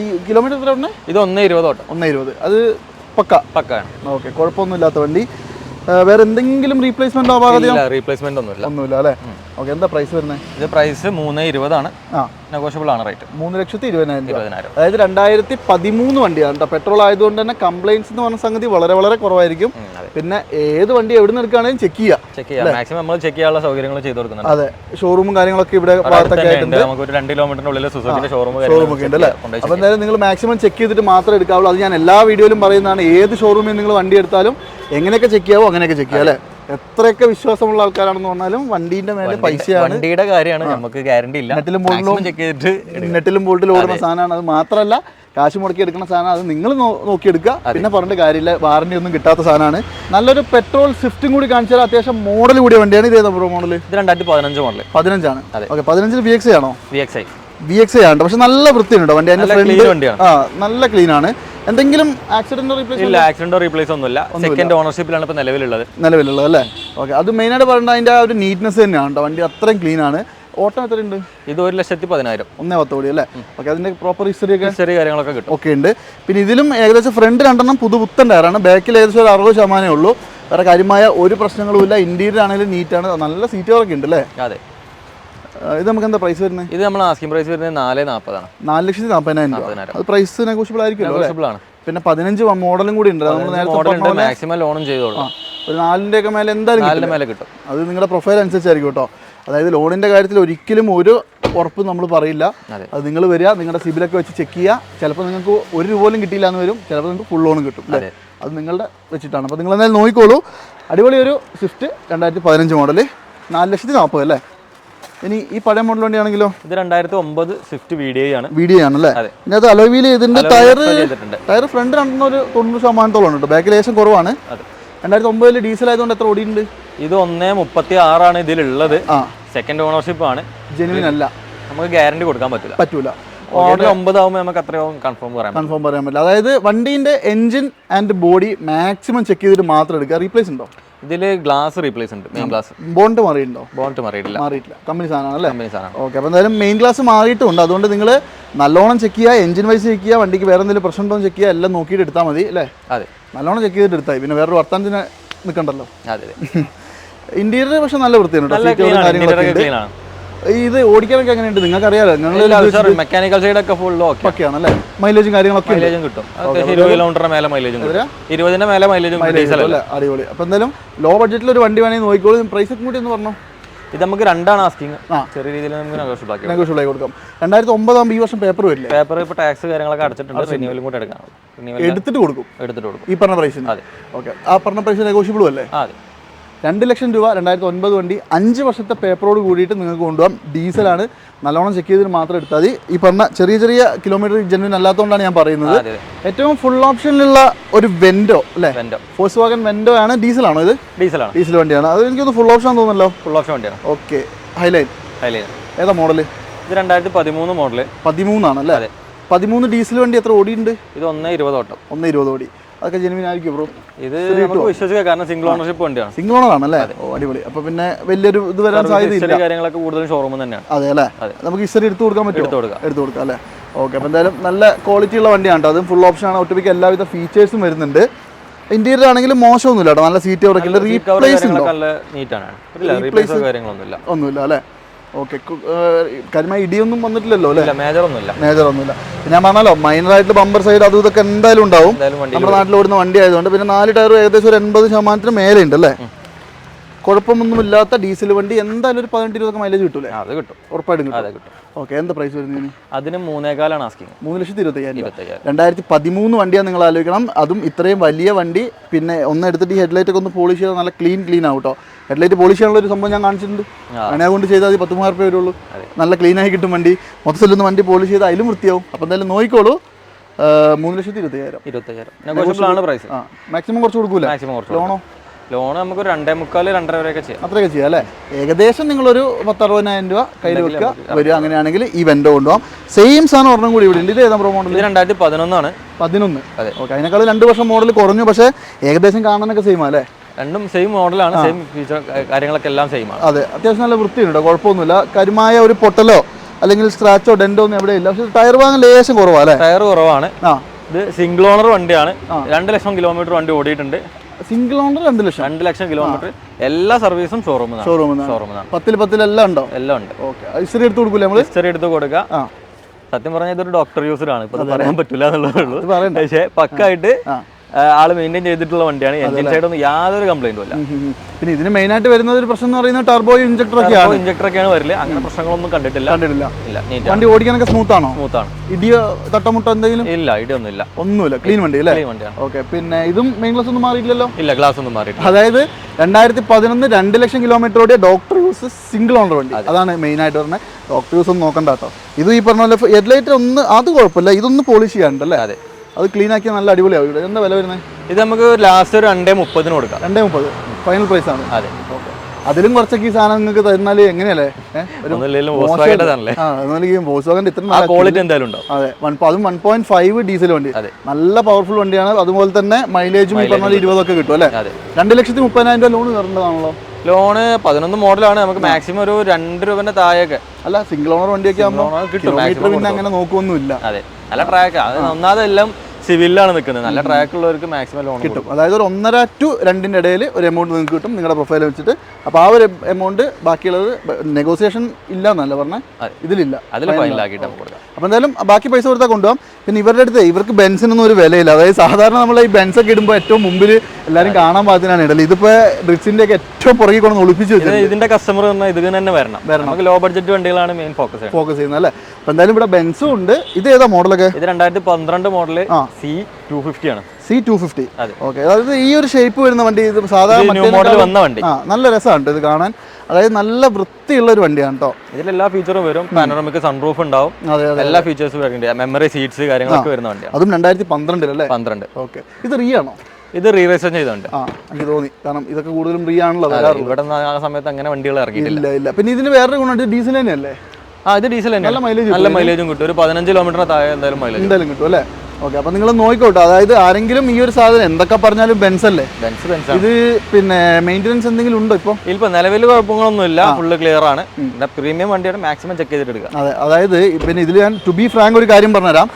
ഈ കിലോമീറ്റർ എത്ര ഉണ്ട്? ഇത് 1.20 ഓട്ടം. 1.20. അത് പക്കാണ്. ഓക്കെ. കുഴപ്പമൊന്നുമില്ലാത്ത വണ്ടി. വേറെ എന്തെങ്കിലും റീപ്ലേസ്മെന്റ് റീപ്ലേസ്മെന്റ് ഒന്നുമില്ല അല്ലേ? ഓക്കെ. എന്താ പ്രൈസ് വരുന്നത്? ഇത് പ്രൈസ് 3.20 ആണ്. നെഗോഷ്യബിൾ ആണ് റേറ്റ്. 3,20,000. അതായത് 2013 വണ്ടിയാണ് കേട്ടോ. പെട്രോൾ ആയതുകൊണ്ട് തന്നെ കംപ്ലൈൻസ് എന്ന് പറഞ്ഞ സംഗതി വളരെ വളരെ കുറവായിരിക്കും. പിന്നെ ഏത് വണ്ടി എവിടെ നിന്ന് എടുക്കുകയാണെങ്കിലും ചെക്ക് ചെയ്യാം. മാക്സിമം നമ്മൾ ചെക്ക് ചെയ്യാനുള്ള സൗകര്യങ്ങൾ ചെയ്ത് കൊടുക്കുന്നുണ്ട്. അതെ. ഷോറൂമും കാര്യങ്ങളൊക്കെ ഇവിടെ ഭാഗത്തൊക്കെ ആയിട്ടുണ്ട്. നമുക്ക് ഒരു 2 കിലോമീറ്ററിനുള്ളിൽ സുസുക്കിന്റെ ഷോറൂം ഒക്കെ ഉണ്ട് അല്ലേ? അപ്പോൾ എന്തായാലും നിങ്ങൾ മാക്സിമം ചെക്ക് ചെയ്തിട്ട് മാത്രമേ എടുക്കാവുള്ളൂ. അത് ഞാൻ എല്ലാ വീഡിയോയിലും പറയുന്നതാണ്. ഏത് ഷോറൂമിൽ നിങ്ങൾ വണ്ടി എടുത്താലും എങ്ങനെയൊക്കെ ചെക്ക് ചെയ്യാവോ അങ്ങനെയൊക്കെ ചെക്ക് ചെയ്യാം അല്ലേ? എത്രയൊക്കെ വിശ്വാസമുള്ള ആൾക്കാരാണെന്ന് പറഞ്ഞാലും വണ്ടീന്റെ മേലെ പൈസയാണ്. വണ്ടിയുടെ കാര്യമാണ്, നമുക്ക് ഗ്യാരണ്ടി ഇല്ല. നെറ്റിലും ബോൾട്ടിലും ഓടുന്ന സാധനമാണ്. അത് മാത്രമല്ല കാശ് മുടക്കി എടുക്കുന്ന സാധനം അത് നിങ്ങൾ നോക്കിയെടുക്കുക. പിന്നെ പറഞ്ഞിട്ട് കാര്യമില്ല, വാറണ്ടി ഒന്നും കിട്ടാത്ത സാധനമാണ്. നല്ലൊരു പെട്രോൾ സ്വിഫ്റ്റും കൂടി കാണിച്ചാൽ അത്യാവശ്യം മോഡൽ കൂടിയ വണ്ടിയാണ്. ഇത് ഏതാ ബ്രോ മോഡൽ? ഇത് 2015 മോഡൽ. 15 ഓക്കെ. 15 VXi ആണോ? VXi ആണ്. പക്ഷെ നല്ല വൃത്തിയുണ്ട് വണ്ടി. നല്ല ക്ലീൻ ആണ്. എന്തെങ്കിലും ആക്സിഡന്റോ റീപ്ലേസ്? ഇല്ല, ആക്സിഡന്റോ റീപ്ലേസ് ഒന്നുമില്ല. സെക്കൻഡ് ഓണർഷിപ്പിലാണ് ഇപ്പോൾ നിലവിലുള്ളത് അല്ലേ? ഓക്കെ. അത് മെയിനായിട്ട് പറയുന്നത് അതിൻ്റെ ആ ഒരു നീറ്റ്നെസ് തന്നെയാണ് കേട്ടോ. വണ്ടി അത്രയും ക്ലീൻ ആണ്. ഓട്ടം എത്രയുണ്ട്? ഇത് 1,10,000. 1.10 കോടി അല്ലേ? ഓക്കെ. അതിന്റെ പ്രോപ്പർ ഹിസ്റ്ററി കാര്യങ്ങളൊക്കെ കിട്ടും. ഒക്കെ ഉണ്ട്. പിന്നെ ഇതിലും ഏകദേശം ഫ്രണ്ട് 2 പുതുപുത്തൻ ടയറാണ്. ബാക്കിൽ ഏകദേശം ഒരു 60% ഉള്ളൂ. വേറെ കാര്യമായ ഒരു പ്രശ്നങ്ങളും ഇല്ല. ഇന്റീരിയർ ആണെങ്കിലും നീറ്റാണ്. നല്ല സീറ്റുകളൊക്കെ ഉണ്ട് അല്ലേ? അതെ. ഇത് നമുക്ക് എന്താ പ്രൈസ് വരുന്നത്? ഇത് നമ്മൾ ആസ്കിംഗ് പ്രൈസ് വരുന്നത് 4,40,000 ആണ്. 4,40,000. അത് പ്രൈസ് നെഗോഷ്യബിൾ ആയിരിക്കും. പിന്നെ 15 മോഡലും കൂടി ഉണ്ട്. മാക്സിമം ലോണും ചെയ്തോളൂ. ഒരു 4-ന്റെ മേലെ എന്തായാലും മേലെ കിട്ടും. അത് നിങ്ങളുടെ പ്രൊഫൈൽ അനുസരിച്ചായിരിക്കും കേട്ടോ. അതായത് ലോണിന്റെ കാര്യത്തിൽ ഒരിക്കലും ഒരു ഉറപ്പ് നമ്മൾ പറയില്ല. അത് നിങ്ങൾ വരിക, നിങ്ങളുടെ സിബിലൊക്കെ വെച്ച് ചെക്ക് ചെയ്യുക. ചിലപ്പോൾ നിങ്ങൾക്ക് 1 രൂപ പോലും കിട്ടിയില്ല എന്ന് വരും. ചിലപ്പോൾ നിങ്ങൾക്ക് ഫുൾ ലോൺ കിട്ടും. അത് നിങ്ങളുടെ വെച്ചിട്ടാണ്. അപ്പോൾ നിങ്ങൾ എന്തായാലും നോക്കിക്കോളൂ. അടിപൊളി ഒരു സ്വിഫ്റ്റ് 2015 മോഡൽ 4,40,000 അല്ലേ? ഇനി ഈ പഴയ മോഡൽ വണ്ടിയാണെങ്കിലോ? ഇത് 2009 സ്വിഫ്റ്റ് VDI ആണ്. അല്ലേ? ഇതിനകത്ത് അലോയ് വീൽ ഇതിന്റെ ടയർ ഫ്രണ്ട് 90% ഉണ്ട്. ബാക്കിൽ ലേശം കുറവാണ്. 2009 ഡീസൽ ആയതുകൊണ്ട് എത്ര ഓടിയുണ്ട്? ഇത് 1.36 ആണ് ഇതിലുള്ളത്. സെക്കൻഡ് ഓണർഷിപ്പ് ആണ്. ജെനുവിൻ അല്ല. നമുക്ക് ഗ്യാരണ്ടി കൊടുക്കാൻ പറ്റൂല. ഓർഡർ 9 ആവുമ്പോൾ നമുക്ക് അത്രയും കൺഫേം പറയാൻ പറ്റില്ല. അതായത് വണ്ടീന്റെ engine and body maximum check ചെയ്തിട്ട് മാത്രം എടുക്കുക. റീപ്ലേസ് ഉണ്ടോ? ഇതിൽ ഗ്ലാസ് റീപ്ലേസ് ഉണ്ട്. Main glass. ബോണ്ട് മാറിയിട്ടുണ്ടോ? ബോണ്ട് മാറിയിട്ടില്ല. കമ്പനി സാധനമാണ് അല്ലേ? ഓക്കെ. അപ്പോൾ എന്തായാലും മെയിൻ ഗ്ലാസ് മാറിയിട്ടുണ്ട്. അതുകൊണ്ട് നിങ്ങൾ നല്ലോണം ചെക്ക് ചെയ്യുക, എഞ്ചിൻ വൈസ് ചെക്ക് ചെയ്യുക, വണ്ടിക്ക് വേറെ എന്തെങ്കിലും പ്രശ്നം ഉണ്ടോ ചെക്ക് ചെയ്യുക, എല്ലാം നോക്കിയിട്ട് എടുത്താൽ മതി അല്ലേ? അതെ. നല്ലോണം ചെക്ക് ചെയ്തിട്ട് എടുത്താൽ പിന്നെ വേറൊരു വർത്താനത്തിന് നിൽക്കണ്ടല്ലോ. ഇന്റീരിയർ പക്ഷെ നല്ല വൃത്തിയാണ്. ഇത് ഓടിക്കാനൊക്കെ എങ്ങനെയുണ്ട്? നിങ്ങൾക്ക് അറിയാലോ, മെക്കാനിക്കൽ സൈഡ് ഒക്കെ ഫുൾ ഓക്കെ ആണല്ലേ? മൈലേജും കാര്യങ്ങളൊക്കെ കിട്ടും. 20 കിലോമീറ്ററിന് മേലെ മൈലേജും 20ന്റെ മേലെ മൈലേജും. അടിപൊളി. അപ്പോൾ എന്തായാലും ലോ ബഡ്ജറ്റിൽ ഒരു വണ്ടി വേണമെങ്കിൽ നോക്കിക്കോളൂ. പ്രൈസ് ഒക്കെ കൂടി എന്ന് പറഞ്ഞോ? ഇത് നമുക്ക് 2 ആസ്കിങ്. ചെറിയ രീതിയിൽ നമുക്ക് നെഗോഷ്യബിൾ ആയി കൊടുക്കാം. 2009 ആകുമ്പോൾ ഈ വർഷം പേപ്പർ വരില്ല? പേപ്പർ ഇപ്പോൾ ടാക്സ് കാര്യങ്ങളൊക്കെ അടച്ചിട്ടുണ്ട്. റിന്യൂവലും കൂടെ എടുക്കാം. എടുത്തിട്ട് കൊടുക്കും ഈ പറഞ്ഞ പ്രൈസിന്? അതെ. ഓക്കെ. ആ പറഞ്ഞ പ്രൈസ് നെഗോഷ്യബിളും അല്ലേ? അതെ. 2 ലക്ഷം രൂപ 2009 വണ്ടി 5 വർഷത്തെ പേപ്പറോട് കൂടിയിട്ട് നിങ്ങൾക്ക് കൊണ്ടുപോകാം. ഡീസലാണ്. നല്ലോണം ചെക്ക് ചെയ്തിട്ട് മാത്രം എടുത്താൽ മതി. ഈ പറഞ്ഞ ചെറിയ കിലോമീറ്റർ ജെന്വിൻ അല്ലാത്തതുകൊണ്ടാണ് ഞാൻ പറയുന്നത്. ഏറ്റവും ഫുൾ ഓപ്ഷനിലുള്ള ഒരു വെൻഡോ അല്ലേ? ഫോഴ്സ് വാഗൻ വെൻഡോ ആണ്. ഡീസലാണോ ഇത്? ഡീസൽ വണ്ടിയാണ്. അത് എനിക്കൊന്ന് ഫുൾ ഓപ്ഷൻ തോന്നുന്നല്ലോ. ഫുൾ ഓപ്ഷൻ വണ്ടിയാണ്. ഓക്കെ. ഹൈലൈൻ ഏതാ മോഡൽ? ഇത് 2013 മോഡൽ. 13 ആണല്ലേ? 13 ഡീസൽ വണ്ടി എത്ര ഓടിയുണ്ട്? ഇത് 1.20 ഓട്ടം. 1.20 ഓടി. അതൊക്കെ ജെനുവിൻ ആയിരിക്കും ബ്രോ? ഇത് വിശ്വസിക്കാം, കാരണം സിംഗിൾ ഓണർഷിപ്പ് വണ്ടിയാണ്. സിംഗിൾ ഓണർ ആണല്ലേ? ഓ അടിപൊളി. അപ്പൊ പിന്നെ വലിയൊരു ഇത് വരാൻ സാധ്യതയില്ല. കാര്യങ്ങളൊക്കെ കൂടുതലും ഷോറൂം തന്നെയാണ്. അതെ അല്ലേ? നമുക്ക് ഹിസ്റ്ററി എടുത്തു കൊടുക്കാൻ പറ്റും. എടുത്തു കൊടുക്കാം അല്ലേ? ഓക്കെ. അപ്പോൾ എന്തായാലും നല്ല ക്വാളിറ്റി ഉള്ള വണ്ടിയാണ്. അതും ഫുൾ ഓപ്ഷൻ ആണ്. ഒട്ടുമിക്ക എല്ലാവിധ ഫീച്ചേഴ്സും വരുന്നുണ്ട്. ഇന്റീരിയർ ആണെങ്കിലും മോശമൊന്നുമില്ല കേട്ടോ. നല്ല സീറ്റ് ഒക്കെ ഉണ്ട്. റീപ്ലേസ് ഒന്നുമില്ല അല്ലേ? ഓക്കെ. കാര്യമായി ഇടിയൊന്നും വന്നിട്ടില്ലല്ലോ അല്ലേ? മേജർ ഒന്നുമില്ല. ഞാൻ പറഞ്ഞാലോ, മൈനർ ആയിട്ട് ബമ്പർ സൈഡ് അതും ഇതൊക്കെ എന്തായാലും ഉണ്ടാവും. നമ്മുടെ നാട്ടിൽ ഓടുന്ന വണ്ടി ആയതുകൊണ്ട്. പിന്നെ 4 ടയർ ഏകദേശം ഒരു 80% മേലെ ഉണ്ട് അല്ലേ? കുഴപ്പമൊന്നുമില്ലാത്ത ഡീസൽ വണ്ടി. എന്തായാലും ഒരു 18-20 മൈലേജ് കിട്ടൂലേ? അത് കിട്ടും, ഉറപ്പായിട്ടും കിട്ടും. ഓക്കെ. എന്താ പ്രൈസ് വരുന്നതിന്? അതിന് 3.25 ആസ്കിങ്. 3,25,000. 2013 വണ്ടിയാണ് നിങ്ങൾ ആലോചിക്കണം. അതും ഇത്രയും വലിയ വണ്ടി. പിന്നെ ഒന്ന് എടുത്തിട്ട് ഈ ഹെഡ്ലൈറ്റ് ഒക്കെ ഒന്ന് പോളിഷ് ചെയ്താൽ നല്ല ക്ലീൻ ആവും കേട്ടോ. ഹെഡ്ലൈറ്റ് പോളിഷ് ചെയ്യാനുള്ള ഒരു സംഭവം ഞാൻ കാണിച്ചിട്ടുണ്ട്. അങ്ങനെ കൊണ്ട് ചെയ്താൽ 10,000 രൂപ വരുള്ളൂ. നല്ല ക്ലീനായി കിട്ടും വണ്ടി. മൊത്തത്തിലൊന്ന് വണ്ടി പോളിഷ് ചെയ്താൽ അതിലും വൃത്തിയാവും. അപ്പോൾ എന്തായാലും നോക്കിക്കോളൂ. 3,25,000 പ്രൈസ്. മാക്സിമം കുറച്ച് കൊടുക്കൂല? ലോണോ? ലോൺ നമുക്ക് 2.25-2.5 വരെയൊക്കെ ചെയ്യാം. അത്രയൊക്കെ ചെയ്യാം അല്ലേ? ഏകദേശം നിങ്ങളൊരു 10,60,000 രൂപ കയ്യിൽ വെക്കുക വരിക. അങ്ങനെയാണെങ്കിൽ ഈ വെൻഡോ കൊണ്ടുപോകാം. സെയിം സാധനം ഒരെണ്ണം കൂടി ഇവിടെ ഉണ്ട്. ഇത് ഏതാ പ്രോ മോഡൽ? 2011 11. അതെ. ഓക്കെ. അതിനേക്കാൾ 2 വർഷം മോഡൽ കുറഞ്ഞു. പക്ഷേ ഏകദേശം കാണാനൊക്കെ സെയിം അല്ലേ? രണ്ടും സെയിം മോഡലാണ്. സെയിം ഫീച്ചർ കാര്യങ്ങളൊക്കെ എല്ലാം സെയിം ആണ്. അതെ. അത്യാവശ്യം നല്ല വൃത്തിയുണ്ട്. കുഴപ്പമൊന്നുമില്ല. കാര്യമായ ഒരു പൊട്ടലോ അല്ലെങ്കിൽ സ്ക്രാച്ചോ ഡെന്റോ ഒന്നും എവിടെ ഇല്ല. പക്ഷേ ടയർ വാങ്ങാൻ ലേശം കുറവാണ് അല്ലേ? ടയർ കുറവാണ്. ഇത് സിംഗിൾ ഓണർ വണ്ടിയാണ്. 2 ലക്ഷം കിലോമീറ്റർ വണ്ടി ഓടിയിട്ടുണ്ട്. സിംഗിൾ ഓണർ 2 ലക്ഷം കിലോമീറ്റർ. എല്ലാ സർവീസും ഷോറൂമിലാണ്. 10 എല്ലാം ഉണ്ടോ? എല്ലാം ഉണ്ട്. ഓക്കെ. ഹിസ്റ്ററി എടുത്ത് കൊടുക്കൂലേ നമ്മൾ? ഹിസ്റ്ററി എടുത്ത് കൊടുക്കുക. സത്യം പറഞ്ഞാൽ ഇതൊരു ഡോക്ടർ യൂസർ ആണ്. ഇപ്പൊ പറയാൻ പറ്റില്ല എന്നുള്ളതേ ഉള്ളൂ. പക്ഷേ പക്കായിട്ട് ആള് മെയിൻറ്റെയിൻ ചെയ്തിട്ടുള്ള വണ്ടിയാണ്. എഞ്ചിൻ സൈഡ് ഒന്നും യാതൊരു കംപ്ലൈന്റും ഇല്ല. പിന്നെ ഇതിന് മെയിൻ ആയിട്ട് വരുന്ന ഒരു പ്രശ്നം എന്ന് പറയുന്നത് ടർബോ ഇഞ്ചക്ടർ ഒക്കെയാണ് വരില്ല. അങ്ങനെ പ്രശ്നങ്ങളൊന്നും കണ്ടിട്ടില്ല. വണ്ടി ഓടിക്കാനൊക്കെ സ്മൂത്ത് ആണോ? സ്മൂത്താണ്. ഇടിയോ തട്ടമുട്ടോ എന്തെങ്കിലും? ഇല്ല, ഇടിയൊന്നുമില്ല. ഒന്നുമില്ല, ക്ലീൻ വണ്ടി അല്ലേ? ഓക്കെ. പിന്നെ ഇതും മെയിൻ ഗ്ലാസ് ഒന്നും മാറിയില്ലല്ലോ? ഇല്ല, ഗ്ലാസ് ഒന്നും മാറിയിട്ടില്ല. അതായത് 2011 2 ലക്ഷം കിലോമീറ്റർ ഓടിയ ഡോക്ടർ യൂസ് സിംഗിൾ ഓണർ വണ്ടി. അതാണ് മെയിൻ ആയിട്ട് പറഞ്ഞത്. ഡോക്ടർ യൂസ് ഒന്നും നോക്കണ്ട കേട്ടോ. ഇത് ഈ പറഞ്ഞ പോലെ ഹെഡ്ലൈറ്റ് ഒന്ന് അത് കുഴപ്പമില്ല, ഇതൊന്ന് പോളിഷ് ചെയ്യാനുണ്ടല്ലേ? അതെ, അത് ക്ലീൻ ആക്കിയാൽ നല്ല അടിപൊളിയാവും. ഇവിടെ എന്താ വില വരുന്നത്? ഇത് നമുക്ക് ലാസ്റ്റ് ഒരു 2.30 കൊടുക്കാം. 2.30 ഫൈനൽ പ്രൈസ് ആണ്. അതെ, ഓക്കെ. അതിലും കുറച്ചൊക്കെ ഈ സാധനം നിങ്ങൾക്ക് തരുന്നാൽ എങ്ങനെയല്ലേ? ക്വാളിറ്റി എന്തായാലും ഉണ്ടാവും. അതെ, അതും 1.5 ഡീസൽ വണ്ടി, നല്ല പവർഫുൾ വണ്ടിയാണ്. അതുപോലെ തന്നെ മൈലേജും ഈ പറഞ്ഞാൽ 20 ഒക്കെ കിട്ടും അല്ലേ? 2,30,000 രൂപ ലോൺ കയറേണ്ടതാണല്ലോ. ലോണ് 11 മോഡലാണ്. നമുക്ക് മാക്സിമം ഒരു 2 രൂപന്റെ താഴെയൊക്കെ. അല്ല, സിംഗിൾ ഓണർ വണ്ടിയൊക്കെ കിലോമീറ്റർ പിന്നെ അങ്ങനെ നോക്കുമൊന്നുമില്ല. അതെ, നല്ല ട്രാക്ക്. അത് ഒന്നാമതെല്ലാം സിവിലാണ് നിൽക്കുന്നത്. നല്ല ട്രാക്ക് ഉള്ളവർക്ക് മാക്സിമം ലോൺ കിട്ടും. അതായത് ഒരു 1.5 to 2 ഇടയിൽ ഒരു എമൗണ്ട് നിങ്ങൾക്ക് കിട്ടും നിങ്ങളുടെ പ്രൊഫൈൽ വെച്ചിട്ട്. അപ്പോൾ ആ ഒരു എമൗണ്ട് ബാക്കിയുള്ളത് നെഗോസിയേഷൻ ഇല്ല എന്നല്ല പറഞ്ഞാൽ, ഇതിലില്ല. അപ്പോൾ എന്തായാലും ബാക്കി പൈസ കൊടുത്താൽ കൊണ്ടുപോകാം. പിന്നെ ഇവരുടെ അടുത്ത് ഇവർക്ക് ബെൻസിനൊന്നും ഒരു വിലയില്ല. അതായത് സാധാരണ നമ്മൾ ഈ ബെൻസൊക്കെ ഇടുമ്പോൾ ഏറ്റവും മുമ്പിൽ എല്ലാവരും കാണാൻ പാകത്തിനാണ് ഇടല്. ഇതിപ്പോൾ റിച്ചിൻ്റെ ഒക്കെ ഏറ്റവും പുറകെ കൊണ്ട് ഒളിപ്പിച്ച് വെച്ചത്. ഇതിന്റെ കസ്റ്റമർ ഇത് തന്നെ വരണം. നമുക്ക് ലോ ബഡ്ജറ്റ് വണ്ടികളാണ് മെയിൻ ഫോക്കസ് ചെയ്യുന്നത് അല്ലേ? അപ്പോൾ എന്തായാലും ഇവിടെ ബെൻസും ഉണ്ട്. ഇത് ഏതാ മോഡലൊക്കെ? ഇത് 2012 മോഡല് C250 ആണ്. C250. ഓക്കെ. അതായത് ഈ ഒരു ഷേപ്പ് വരുന്ന വണ്ടി ഇത് സാധാരണ മോഡൽ വന്ന വണ്ടി. നല്ല രസമാണ് ഇത് കാണാൻ. അതായത് നല്ല വൃത്തിയുള്ള ഒരു വണ്ടിയാണ് കേട്ടോ. ഇതിലെല്ലാ ഫീച്ചറും വരും. പാനോറമിക് സൺറൂഫ് ഉണ്ടാവും. എല്ലാ ഫീച്ചേഴ്സും വരുന്നുണ്ട്. മെമ്മറി സീറ്റ്സ് കാര്യങ്ങളൊക്കെ വരുന്ന വണ്ടിയാണ്. അതും 2012 അല്ലേ? 12. ഓക്കെ. ഇത് റീ ആണോ? ഇത് റീറേഷൻ ചെയ്തുണ്ട്. എനിക്ക് തോന്നി, കാരണം ഇതൊക്കെ കൂടുതലും റീ ആണല്ലോ. ഇവിടെ ആ സമയത്ത് അങ്ങനെ വണ്ടികൾ ഇറങ്ങിയിട്ടില്ല. ഇല്ല. പിന്നെ ഇതിന് വേറൊരു ഗുണം, ഡീസൽ തന്നെയല്ലേ? ഇത് ഡീസൽ തന്നെ. നല്ല മൈലേജും കിട്ടും. ഒരു 15 കിലോമീറ്റർ താഴെ എന്തായാലും മൈലേജ് കിട്ടും അല്ലേ? ഓക്കെ. അപ്പോൾ നിങ്ങൾ നോക്കിക്കോട്ടെ. അതായത് ആരെങ്കിലും ഈ ഒരു സാധനം എന്തൊക്കെ പറഞ്ഞാലും ബെൻസ് അല്ലേ? ഇത് പിന്നെ മെയിൻ്റെനൻസ് എന്തെങ്കിലും ഉണ്ടോ ഇപ്പോൾ? ഇപ്പോൾ നിലവിൽ കുഴപ്പങ്ങളൊന്നും ഇല്ല. ഫുള്ള് ക്ലിയർ ആണ്. പ്രീമിയം വണ്ടിയാണ്, മാക്സിമം ചെക്ക് ചെയ്തിട്ട് എടുക്കുക. അതെ, അതായത് പിന്നെ ഇതിൽ ഞാൻ ടു ബി ഫ്രാങ്ക് ഒരു കാര്യം പറഞ്ഞുതരാം.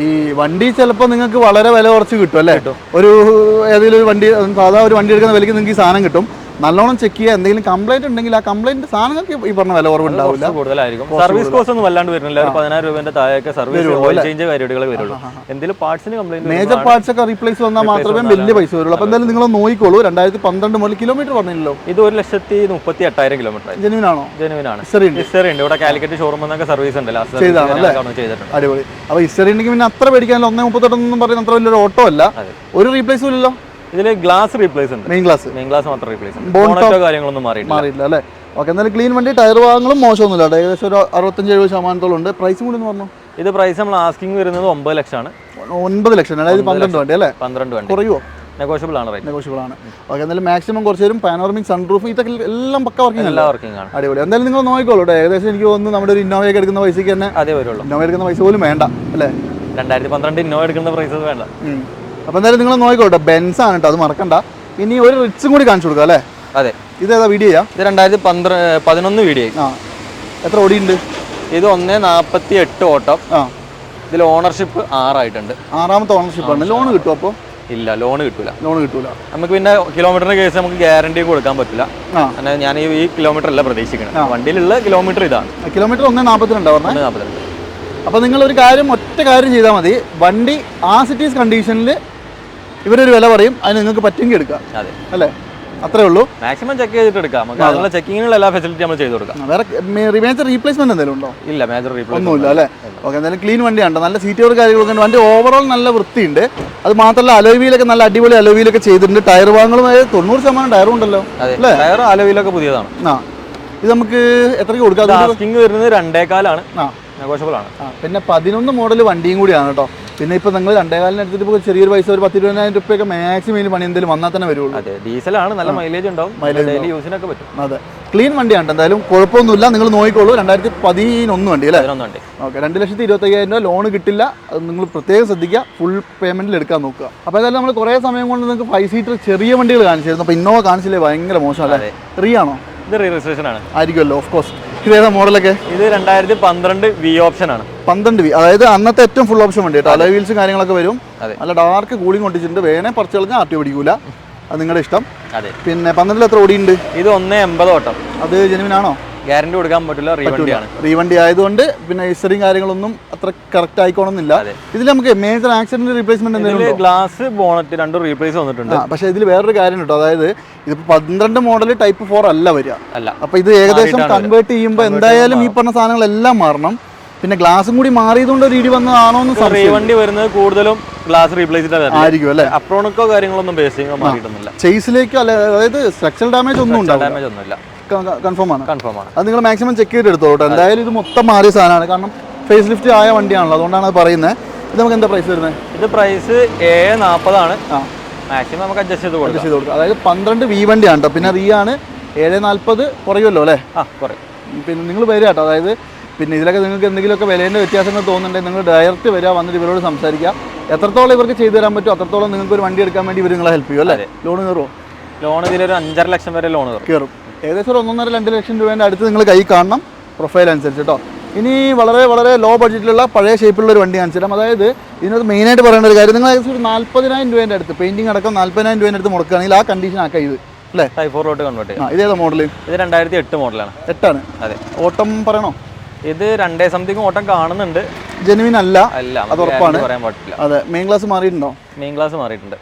ഈ വണ്ടി ചിലപ്പോൾ നിങ്ങൾക്ക് വളരെ വില കുറച്ച് കിട്ടും അല്ലേ? ഒരു ഏതെങ്കിലും ഒരു വണ്ടി, സാധാ ഒരു വണ്ടി എടുക്കുന്ന വിലയ്ക്ക് നിങ്ങൾക്ക് ഈ സാധനം കിട്ടും. നല്ലോണം ചെക്ക് ചെയ്യുക. എന്തെങ്കിലും കംപ്ലൈന്റ് ഉണ്ടെങ്കിൽ ആ കംപ്ലൈന്റ് സാധനങ്ങൾക്ക് ഈ പറഞ്ഞ വില കുറവുണ്ടാവില്ല. സർവീസ് കോസ്റ്റ് ഒന്നും വല്ലാണ്ട് വരുന്നില്ല. 10,000 രൂപന്റെ താഴെയൊക്കെ സർവീസ് ഓയിൽ ചേഞ്ച് കാര്യങ്ങളെ വരുള്ളൂ. എന്തെങ്കിലും പാർട്സിന് കംപ്ലൈന്റ്, മേജർ പാർട്സ് ഒക്കെ റീപ്ലേസ് വന്നാൽ മാത്രമേ വലിയ പൈസ വരുള്ളൂ. അപ്പോൾ എന്തായാലും നിങ്ങൾ നോക്കിക്കോളൂ. 2012 മുതൽ കിലോമീറ്റർ പറഞ്ഞില്ലല്ലോ. ഇത് 1,38,000 കിലോമീറ്റർ. ജെനുവിനാണോ? ജെനുവിനാണ്. ഹിസ്റ്ററി ഉണ്ട്. ഇവിടെ കാലിക്കറ്റ് ഷോറൂം എന്നൊക്കെ സർവീസ് ഉണ്ട്. ചെയ്തിട്ടുണ്ട്. അടിപൊളി. അപ്പോൾ ഹിസ്റ്ററി ഉണ്ടെങ്കിൽ പിന്നെ അത്ര പേടിക്കാനല്ലോ. 1.38 പറയുന്ന അത്ര വലിയൊരു ഓട്ടോ അല്ല. ഒരു റീപ്ലേസും ഇല്ലല്ലോ. ഇതില് ഗ്ലാസ് റീപ്ലേസ് ഉണ്ട്. മെയിൻ ഗ്ലാസ് മാത്രം റീപ്ലേസ് ഉണ്ട്. ബോണറ്റോ കാര്യങ്ങളൊന്നും മാറിയിട്ടില്ല അല്ലേ? ഓക്കെ. എന്നാലും ക്ലീൻ വണ്ടി. ടയർ ഭാഗങ്ങളും മോശമൊന്നുമില്ല. ഏകദേശം ഒരു 65-70% ഉണ്ട്. പ്രൈസും കൂടി പറഞ്ഞു. ഇത് പ്രൈസ് നമ്മൾ ആസ്കിംഗ് വരുന്നത് 9 ലക്ഷമാണ്. 9 ലക്ഷം. അതായത് 12 വണ്ടി അല്ലേ? 12 വണ്ടി. കുറയുമോ? നെഗോഷ്യബിൾ ആണ്. ഓക്കെ. എന്തായാലും മാക്സിമം കുറച്ച് തരും. പാനോറമിക് സൺറൂഫ് ഇതൊക്കെ എല്ലാം പക്ക വർക്കിംഗ് ആണ്. അടിപൊളി. എന്തായാലും നിങ്ങൾ നോക്കിക്കോളൂ. ഏകദേശം എനിക്ക് തോന്നുന്നു നമ്മുടെ ഒരു ഇന്നോവയൊക്കെ എടുക്കുന്ന പൈസക്ക് തന്നെ അതേ വരുള്ളൂ. ഇന്നോവ എടുക്കുന്ന പൈസ പോലും വേണ്ട അല്ലേ? 2012 ഇന്നോവ എടുക്കുന്ന പ്രൈസ് വേണ്ട. അപ്പോൾ എന്തായാലും നിങ്ങൾ നോക്കിക്കോട്ടെ. ബെൻസ് ആണ് കേട്ടോ, അത് മറക്കണ്ട. ഇനി ഒരു റിച്ചും കൂടി കാണിച്ചു കൊടുക്കുക അല്ലേ? അതെ. ഇതേതാ വീഡിയോ? ഇത് 2011 വീഡിയോ. എത്ര ഓടിയുണ്ട്? ഇത് 1.48 ഓട്ടം. ഇതിൽ ഓണർഷിപ്പ് 6 ആയിട്ടുണ്ട്. 6ാമത്തെ ഓണർഷിപ്പ് ആണ്. ലോൺ കിട്ടും? അപ്പോൾ ഇല്ല, ലോൺ കിട്ടൂല. നമുക്ക് പിന്നെ കിലോമീറ്ററിന്റെ കേസ് നമുക്ക് ഗ്യാരണ്ടി കൊടുക്കാൻ പറ്റില്ല. ഞാൻ ഈ കിലോമീറ്റർ അല്ല പ്രതീക്ഷിക്കുന്നത്. വണ്ടിയിലുള്ള കിലോമീറ്റർ ഇതാണ്. കിലോമീറ്റർ 1.42 പറഞ്ഞത്. 1.42. അപ്പോൾ നിങ്ങളൊരു ഒറ്റ കാര്യം ചെയ്താൽ മതി. വണ്ടി ആസ് ഇറ്റ് ഈസ് കണ്ടീഷനിൽ ഇവരൊരു വില പറയും, അതിന് നിങ്ങൾക്ക് പറ്റുമെങ്കിൽ എടുക്കാം അല്ലേ? അത്രേ ഉള്ളൂ. മാക്സിമം ചെക്ക് ചെയ്തിട്ട് എടുക്കാം. നമുക്ക് അതിനുള്ള ചെക്കിങ്ങിനുള്ള എല്ലാ ഫെസിലിറ്റി നമ്മൾ ചെയ്ത് കൊടുക്കാം. വേറെ മേജർ റീപ്ലേസ്മെന്റ് എന്തെങ്കിലും ഉണ്ടോ? ഇല്ല, മേജർ റീപ്ലേസ്മെന്റ് ഒന്നുമില്ല അല്ലേ? ഓക്കെ. എന്തായാലും ക്ലീൻ വണ്ടിയാണ്. നല്ല സീറ്റുകൾ കാര്യങ്ങളൊക്കെ ഉണ്ട്. വണ്ടി ഓവറോൾ നല്ല വൃത്തിയുണ്ട്. അത് മാത്രമല്ല അലോയിലൊക്കെ നല്ല അടിപൊളി അലോയിലൊക്കെ ചെയ്തിട്ടുണ്ട്. ടയർ ഭാഗങ്ങളും 90% ടയറും ഉണ്ടല്ലോ അല്ലേ? ടയർ അലോയിലൊക്കെ പുതിയതാണ്. ഇത് നമുക്ക് എത്രയ്ക്ക് കൊടുക്കാം? ആസ്കിംഗ് വരുന്നത് 2.25 ആണ്. നെഗോഷ്യബിൾ ആണ്. പിന്നെ 11 മോഡൽ വണ്ടിയും കൂടിയാണ് കേട്ടോ. പിന്നെ ഇപ്പോൾ നിങ്ങൾ 2.25 എടുത്തിട്ട് ഇപ്പോൾ ചെറിയൊരു പൈസ ഒരു 10-20,000 രൂപയൊക്കെ മാക്സിമം ഇതിന് പണി എന്തെങ്കിലും വന്നാൽ തന്നെ വരുള്ളൂ. അതെ, ഡീസലാണ്. നല്ല മൈലേജ് ഉണ്ടാവും. ഡെയിലി യൂസിനൊക്കെ പറ്റും. അതെ, ക്ലീൻ വണ്ടിയാണ്. എന്തായാലും കുഴപ്പമൊന്നുമില്ല. നിങ്ങൾ നോക്കിക്കോളൂ. 2011 വണ്ടി അല്ലേ? ഓക്കെ. 2,25,000 രൂപ ലോൺ കിട്ടില്ല. അത് നിങ്ങൾ പ്രത്യേകം ശ്രദ്ധിക്കുക. ഫുൾ പേയ്മെന്റിൽ എടുക്കാൻ നോക്കുക. അപ്പോൾ എന്തായാലും നമ്മൾ കുറേ സമയം കൊണ്ട് നിങ്ങൾക്ക് 5 സീറ്റർ ചെറിയ വണ്ടികൾ കാണിച്ചിരുന്നു. അപ്പോൾ ഇന്നോവ കാണിച്ചില്ലേ? ഭയങ്കര മോശമല്ലേ? റീ ആണോ? ഇത് റീ രജിസ്ട്രേഷൻ ആണ്. ആയിരിക്കുമല്ലോ, ഓഫ് കോഴ്സ്. ഇതേതാ മോഡലൊക്കെ? ഇത് 2012 വി ഓപ്ഷൻ ആണ്. 12 വി, അതായത് അന്നത്തെ ഏറ്റവും ഫുൾ ഓപ്ഷൻ വണ്ടി കേട്ടോ. അലോയ് വീൽസും കാര്യങ്ങളൊക്കെ വരും. നല്ല ഡാർക്ക് കൂളിംഗ് കൊണ്ടിട്ടുണ്ട്. വേണേ പറിച്ചു കളഞ്ഞാൽ ആട്ടി പിടിക്കൂല. അത് നിങ്ങളുടെ ഇഷ്ടം. അതെ. പിന്നെ 12 എത്ര ഓടിയുണ്ട്? ഇത് 1.80 ഓട്ടം. അത് ജെനുവിൻ ആണോ? ഗ്യാരണ്ടി കൊടുക്കാൻ പറ്റില്ല, റീവണ്ടിയാണ്. റീവണ്ടി ആയതുകൊണ്ട് പിന്നെ ഹിസ്റ്ററിയും കാര്യങ്ങളൊന്നും അത്ര കറക്റ്റ് ആയിക്കോണമെന്നില്ല. ഇതിൽ നമുക്ക് മേജർ ആക്സിഡന്റ് റീപ്ലേസ്മെന്റ് എന്തെങ്കിലും ഗ്ലാസ് ബോണറ്റ് രണ്ടും റീപ്ലേസ് വന്നിട്ടുണ്ട്. പക്ഷേ ഇതിൽ വേറൊരു കാര്യം കേട്ടോ, അതായത് ഇതിപ്പോൾ 12 മോഡൽ ടൈപ്പ് 4 അല്ല വരിക. അപ്പൊ ഇത് ഏകദേശം കൺവേർട്ട് ചെയ്യുമ്പോൾ എന്തായാലും ഈ പറഞ്ഞ സാധനങ്ങളെല്ലാം മാറണം. പിന്നെ ഗ്ലാസും കൂടി മാറിയതുകൊണ്ട് രീതി വന്നതാണോ എന്ന് റീവണ്ടി വരുന്നത് കൂടുതലും ഗ്ലാസ് റീപ്ലേസ് ആയിരിക്കും അല്ലേ? അപ്രോണിക്കോ കാര്യങ്ങളൊന്നും ബേസിക്കോ മാറിയിട്ടൊന്നുമില്ല. ചേസിലേക്കോ അല്ലെ, അതായത് സ്ട്രക്ചറൽ ഡാമേജ് ഒന്നും ഡാമേജ് ഒന്നുമില്ല. കൺഫേം ആണ്. അത് നിങ്ങൾ മാക്സിമം ചെക്ക് ചെയ്ത് എടുത്തോട്ടെ. എന്തായാലും ഇത് മൊത്തം മാറിയ സാധനമാണ്, കാരണം ഫേസ് ലിഫ്റ്റ് ആയ വണ്ടിയാണല്ലോ, അതുകൊണ്ടാണ് അത് പറയുന്നത്. ഇത് നമുക്ക് എന്താ പ്രൈസ് വരുന്നത്? ഇത് പ്രൈസ് 740 ആണ്. മാക്സിമം നമുക്ക് അഡ്ജസ്റ്റ് ചെയ്ത് കൊടുക്കാം. അതായത് 12 V വണ്ടിയാണ് കേട്ടോ. പിന്നെ ആണ് 740 കുറയുമല്ലോ അല്ലേ? കുറയും. പിന്നെ നിങ്ങൾ വരിക കേട്ടോ. അതായത് പിന്നെ ഇതിലൊക്കെ നിങ്ങൾക്ക് എന്തെങ്കിലുമൊക്കെ വിലേൻ്റെ വ്യത്യാസങ്ങൾ തോന്നുന്നുണ്ടെങ്കിൽ നിങ്ങൾ ഡയറക്റ്റ് വരിക, വന്നിട്ട് ഇവരോട് സംസാരിക്കുക. എത്രത്തോളം ഇവർക്ക് ചെയ്തു തരാൻ പറ്റും അത്രത്തോളം നിങ്ങൾക്ക് ഒരു വണ്ടി എടുക്കാൻ വേണ്ടി ഇവർ നിങ്ങളെ ഹെൽപ്പ് ചെയ്യും അല്ലേ? ലോൺ കയറുമോ? ലോൺ ഇതിലൊരു 5.5 ലക്ഷം വരെ ലോൺ കയറും. ഏകദേശം ഒരു 1.5-2 ലക്ഷം രൂപേൻ്റെ അടുത്ത് നിങ്ങൾ കൈ കാണണം, പ്രൊഫൈൽ അനുസരിച്ച് കേട്ടോ. ഇനി വളരെ വളരെ ലോ ബഡ്ജറ്റിലുള്ള പഴയ ഷേപ്പിലുള്ള ഒരു വണ്ടി കാണിച്ചു തരാം. അതായത് ഇതിനകത്ത് മെയിനായിട്ട് പറയേണ്ട ഒരു കാര്യം, നിങ്ങൾ ഏകദേശം ഒരു 40,000 രൂപേൻ്റെ അടുത്ത് പെയിൻറ്റിംഗ് അടക്കം 40,000 രൂപേൻ്റെ അടുത്ത് മുടക്കുകയാണെങ്കിൽ ആ കണ്ടീഷൻ ആക്കാം ഇത് അല്ലേ? ടൈപ്പ് 4 കൺവേർട്ട് ചെയ്യാം. ഇതേതാ മോഡൽ? ഇത് 2008 മോഡലാണ്. 8 അതെ. ഓട്ടം പറയണോ? ഇത് 2 സംതിങ് ഓട്ടം കാണുന്നുണ്ട്. ജെനുവിൻ അല്ല, അത് ഉറപ്പാണ്. പറയാൻ പറ്റില്ല. അതെ. മെയിൻ ഗ്ലാസ് മാറിയിട്ടുണ്ടോ? മെയിൻ ഗ്ലാസ് മാറിയിട്ടുണ്ട്.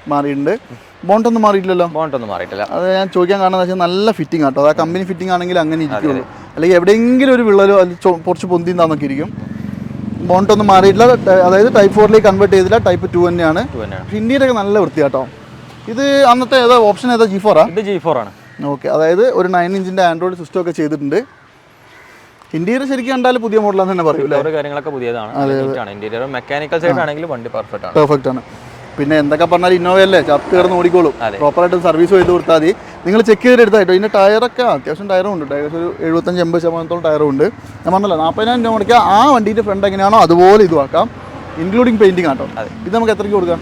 ബോണ്ടൊന്നും മാറിയിട്ടില്ലല്ലോ? ബോണ്ടൊന്നും മാറിയിട്ടില്ല. അത് ഞാൻ ചോദിക്കാൻ കാരണം വെച്ചാൽ നല്ല ഫിറ്റിംഗ് ആട്ടോ. അത് കമ്പനി ഫിറ്റിംഗ് ആണെങ്കിൽ അങ്ങനെ ഇരിക്കുള്ളൂ, അല്ലെങ്കിൽ എവിടെയെങ്കിലും ഒരു വിള്ളലോ കുറച്ച് പൊന്തിന്നാന്നൊക്കെ ഇരിക്കും. ബോണ്ടൊന്നും മാറിയിട്ടില്ല. അതായത് ടൈപ്പ് 4 കൺവേർട്ട് ചെയ്തില്ല, ടൈപ്പ് 2 തന്നെയാണ്. ഇന്ത്യയിലൊക്കെ നല്ല വൃത്തിയാട്ടോ. ഇത് അന്നത്തെ ഏതാ ഓപ്ഷൻ? ഏതാ? G4 ഇത് G4 ആണ്. ഓക്കെ. അതായത് ഒരു 9 ഇഞ്ചിൻ്റെ ആൻഡ്രോയിഡ് സിസ്റ്റം ഒക്കെ ചെയ്തിട്ടുണ്ട്. ഇന്റീരിയർ ശരിക്കും കണ്ടാൽ പുതിയ മോഡലാന്ന് തന്നെ പറയൂലേ? കാര്യങ്ങളൊക്കെ പുതിയതാണ്. ഇന്റീരിയർ മെക്കാനിക്കൽ സൈഡ് ആണെങ്കിലും വണ്ടി പെർഫെക്റ്റ് ആണ്. പിന്നെ എന്തൊക്കെ പറഞ്ഞാൽ ഇന്നോവയല്ലേ, ചത്ത് കിടന്ന് ഓടിക്കോളും. പ്രോപ്പറായിട്ട് സർവീസ് ചെയ്ത് കൊടുത്താൽ മതി. നിങ്ങൾ ചെക്ക് ചെയ്ത് എടുത്തായിട്ടോ. ഇതിൻ്റെ ടയറൊക്കെ അത്യാവശ്യം ടയറും ഉണ്ട്. ഏകദേശം ഒരു 75-80% ടയറും ഉണ്ട്. ഞാൻ പറഞ്ഞല്ലോ 40,000 രൂപ മുടക്കിയാൽ ആ വണ്ടീൻ്റെ ഫ്രണ്ട് എങ്ങനെയാണോ അതുപോലെ ഇത് ആക്കാം, ഇൻക്ലൂഡിങ് പെയിന്റിംഗ് ആട്ടോ. ഇത് നമുക്ക് എത്രയ്ക്ക് കൊടുക്കാം?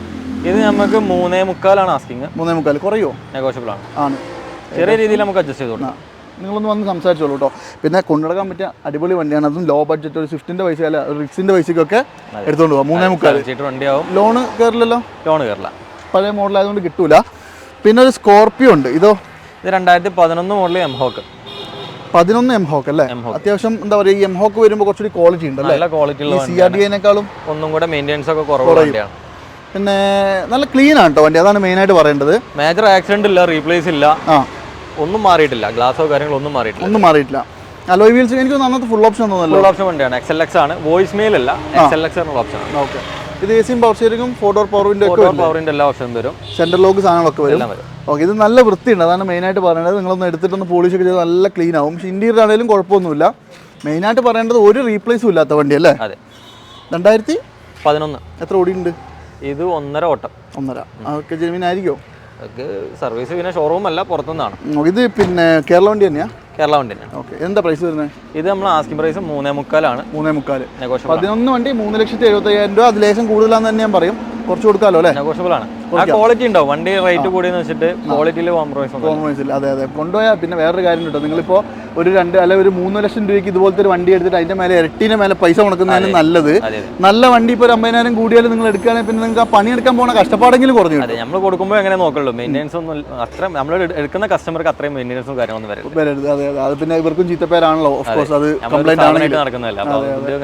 ഇത് നമുക്ക് 3.25 ആസ്കിങ്. 3.25 കുറയോ? നെഗോഷ്യബിൾ ആണ്. ചെറിയ രീതിയിൽ നമുക്ക് അഡ്ജസ്റ്റ് ചെയ്ത് കൊടുക്കാം. നിങ്ങളൊന്ന് വന്ന് സംസാരിച്ചോളൂ കേട്ടോ. പിന്നെ കൊണ്ടുനടക്കാൻ പറ്റിയ അടിപൊളി വണ്ടിയാണ്. അതും ലോ ബഡ്ജറ്റ്, ഒരു സ്വിഫ്റ്റിൻ്റെ പൈസ അല്ല റിക്സിൻ്റെ പൈസക്കൊക്കെ എടുത്തുകൊണ്ട് പോകാം. 3.25 വണ്ടിയാവും. ലോണ് കയറില്ലല്ലോ? ലോൺ കയറില്ല, പഴയ മോഡലായതുകൊണ്ട് കിട്ടൂല. പിന്നെ ഒരു സ്കോർപ്പിയോ ഉണ്ട്. ഇതോ? ഇത് 2011 മോഡൽ എംഹോക്ക്. 11 എംഹോക്ക് അല്ലേ? അത്യാവശ്യം എന്താ പറയുക, ഈ എംഹോക്ക് വരുമ്പോൾ കുറച്ചുകൂടി ക്വാളിറ്റി ഉണ്ട്. നല്ല ക്വാളിറ്റി ഉള്ള CRDIനേക്കാളും ഒന്നും കൂടെ മെയിൻ്റെനൻസ് ഒക്കെ കുറവാണ്. പിന്നെ നല്ല ക്ലീൻ ആണ് കേട്ടോ വണ്ടി, അതാണ് മെയിനായിട്ട് പറയേണ്ടത്. മേജർ ആക്സിഡന്റ് ഇല്ല, റീപ്ലേസ് ഇല്ല, ഒന്നും മാറിയിട്ടില്ല. ഗ്ലാസോ കാര്യങ്ങളോ ഒന്നും മാറിയിട്ടില്ല. അലോയ് വീൽസ് എനിക്ക് അന്നത്തെ ഫുൾ ഓപ്ഷൻ തോന്നുന്നല്ലോ. ഫുൾ ഓപ്ഷൻ വണ്ടിയാണ്. XLX ആണ്, വോയിസ് മെയിൽ അല്ല, XLX ആണ് ഓപ്ഷൻ. ഓക്കെ. ഇത് AC പവർ സ്റ്റിയറിംഗും 4 ഡോർ പവർ വിൻഡോ എല്ലാ ഓപ്ഷനും വരും. സെൻട്രൽ ലോക്ക് സാധനങ്ങളൊക്കെ വരും. ഓക്കെ. ഇത് നല്ല വൃത്തിയുണ്ട്, അതാണ് മെയിനായിട്ട് പറയേണ്ടത്. നിങ്ങളൊന്ന് എടുത്തിട്ടൊന്ന് പോളിഷ് ഒക്കെ ചെയ്ത് നല്ല ക്ലീൻ ആവും. പക്ഷേ ഇന്റീരിയർ ആണെങ്കിലും കുഴപ്പമൊന്നുമില്ല. മെയിനായിട്ട് പറയേണ്ടത് ഒരു റീപ്ലേസും ഇല്ലാത്ത വണ്ടി അല്ലേ? അതെ. 2011. എത്ര ഓടിയുണ്ട്? ഇത് 1.5 ഓട്ടം. 1.5. അതൊക്കെ ജെനുവിൻ ആയിരിക്കുമോ? സർവീസ് പിന്നെ ഷോറൂം അല്ല, പുറത്തുനിന്നാണ്. ഇത് പിന്നെ കേരള വണ്ടി തന്നെയാ? കേരള വണ്ടി തന്നെയാണ്. ഓക്കെ. എന്താ പ്രൈസ് വരുന്നത്? ഇത് നമ്മൾ ആസ്കിംഗ് പ്രൈസ് 3.25 ആണ്. 3.25. നെഗോഷ്യബിൾ. 11 വണ്ടി 3,75,000 രൂപ. അത് ലേശം കൂടുതലാന്ന് തന്നെ ഞാൻ പറയും. കുറച്ച് കൊടുക്കാമല്ലോ അല്ലേ? നെഗോഷ്യബിൾ ആണ്. ക്വാളിറ്റി ഉണ്ടാവും. വണ്ടി റേറ്റ് കൂടിയെന്ന് വെച്ചിട്ട് ക്വാളിറ്റിയിൽ കോംപ്രമൈസ് ഇല്ല. അതെ. കൊണ്ടുപോയാൽ പിന്നെ വേറൊരു കാര്യം കേട്ടോ, നിങ്ങളിപ്പോൾ ഒരു 2 അല്ലെങ്കിൽ ഒരു 3 ലക്ഷം രൂപയ്ക്ക് ഇതുപോലത്തെ ഒരു വണ്ടി എടുത്തിട്ട് അതിന്റെ മേലെ ഇരട്ടീൻ്റെ മേലെ പൈസ മുടക്കുന്നതിന് നല്ലത് നല്ല വണ്ടി ഇപ്പോൾ ഒരു 50,000 കൂടിയാലും നിങ്ങൾ എടുക്കുകയാണെങ്കിൽ പിന്നെ നിങ്ങൾക്ക് ആ പണിയെടുക്കാൻ പോകുന്ന കഷ്ടപ്പാടെങ്കിലും കുറഞ്ഞു. അതെ. നമ്മൾ കൊടുക്കുമ്പോൾ എങ്ങനെ നോക്കുള്ളൂ, മെയിൻ്റെനൻസ് ഒന്നും അത്ര നമ്മൾ എടുക്കുന്ന കസ്റ്റമർക്ക് അത്രയും മെയിൻ്റെനൻസും കാര്യങ്ങളൊന്നും വരരുത്. അതെ. അത് പിന്നെ ഇവർക്കും ചീത്തപ്പേരാണല്ലോ. ഓഫ് കോഴ്സ് അത് കംപ്ലൈന്റ് ആണെങ്കിൽ നടക്കുന്നതല്ല.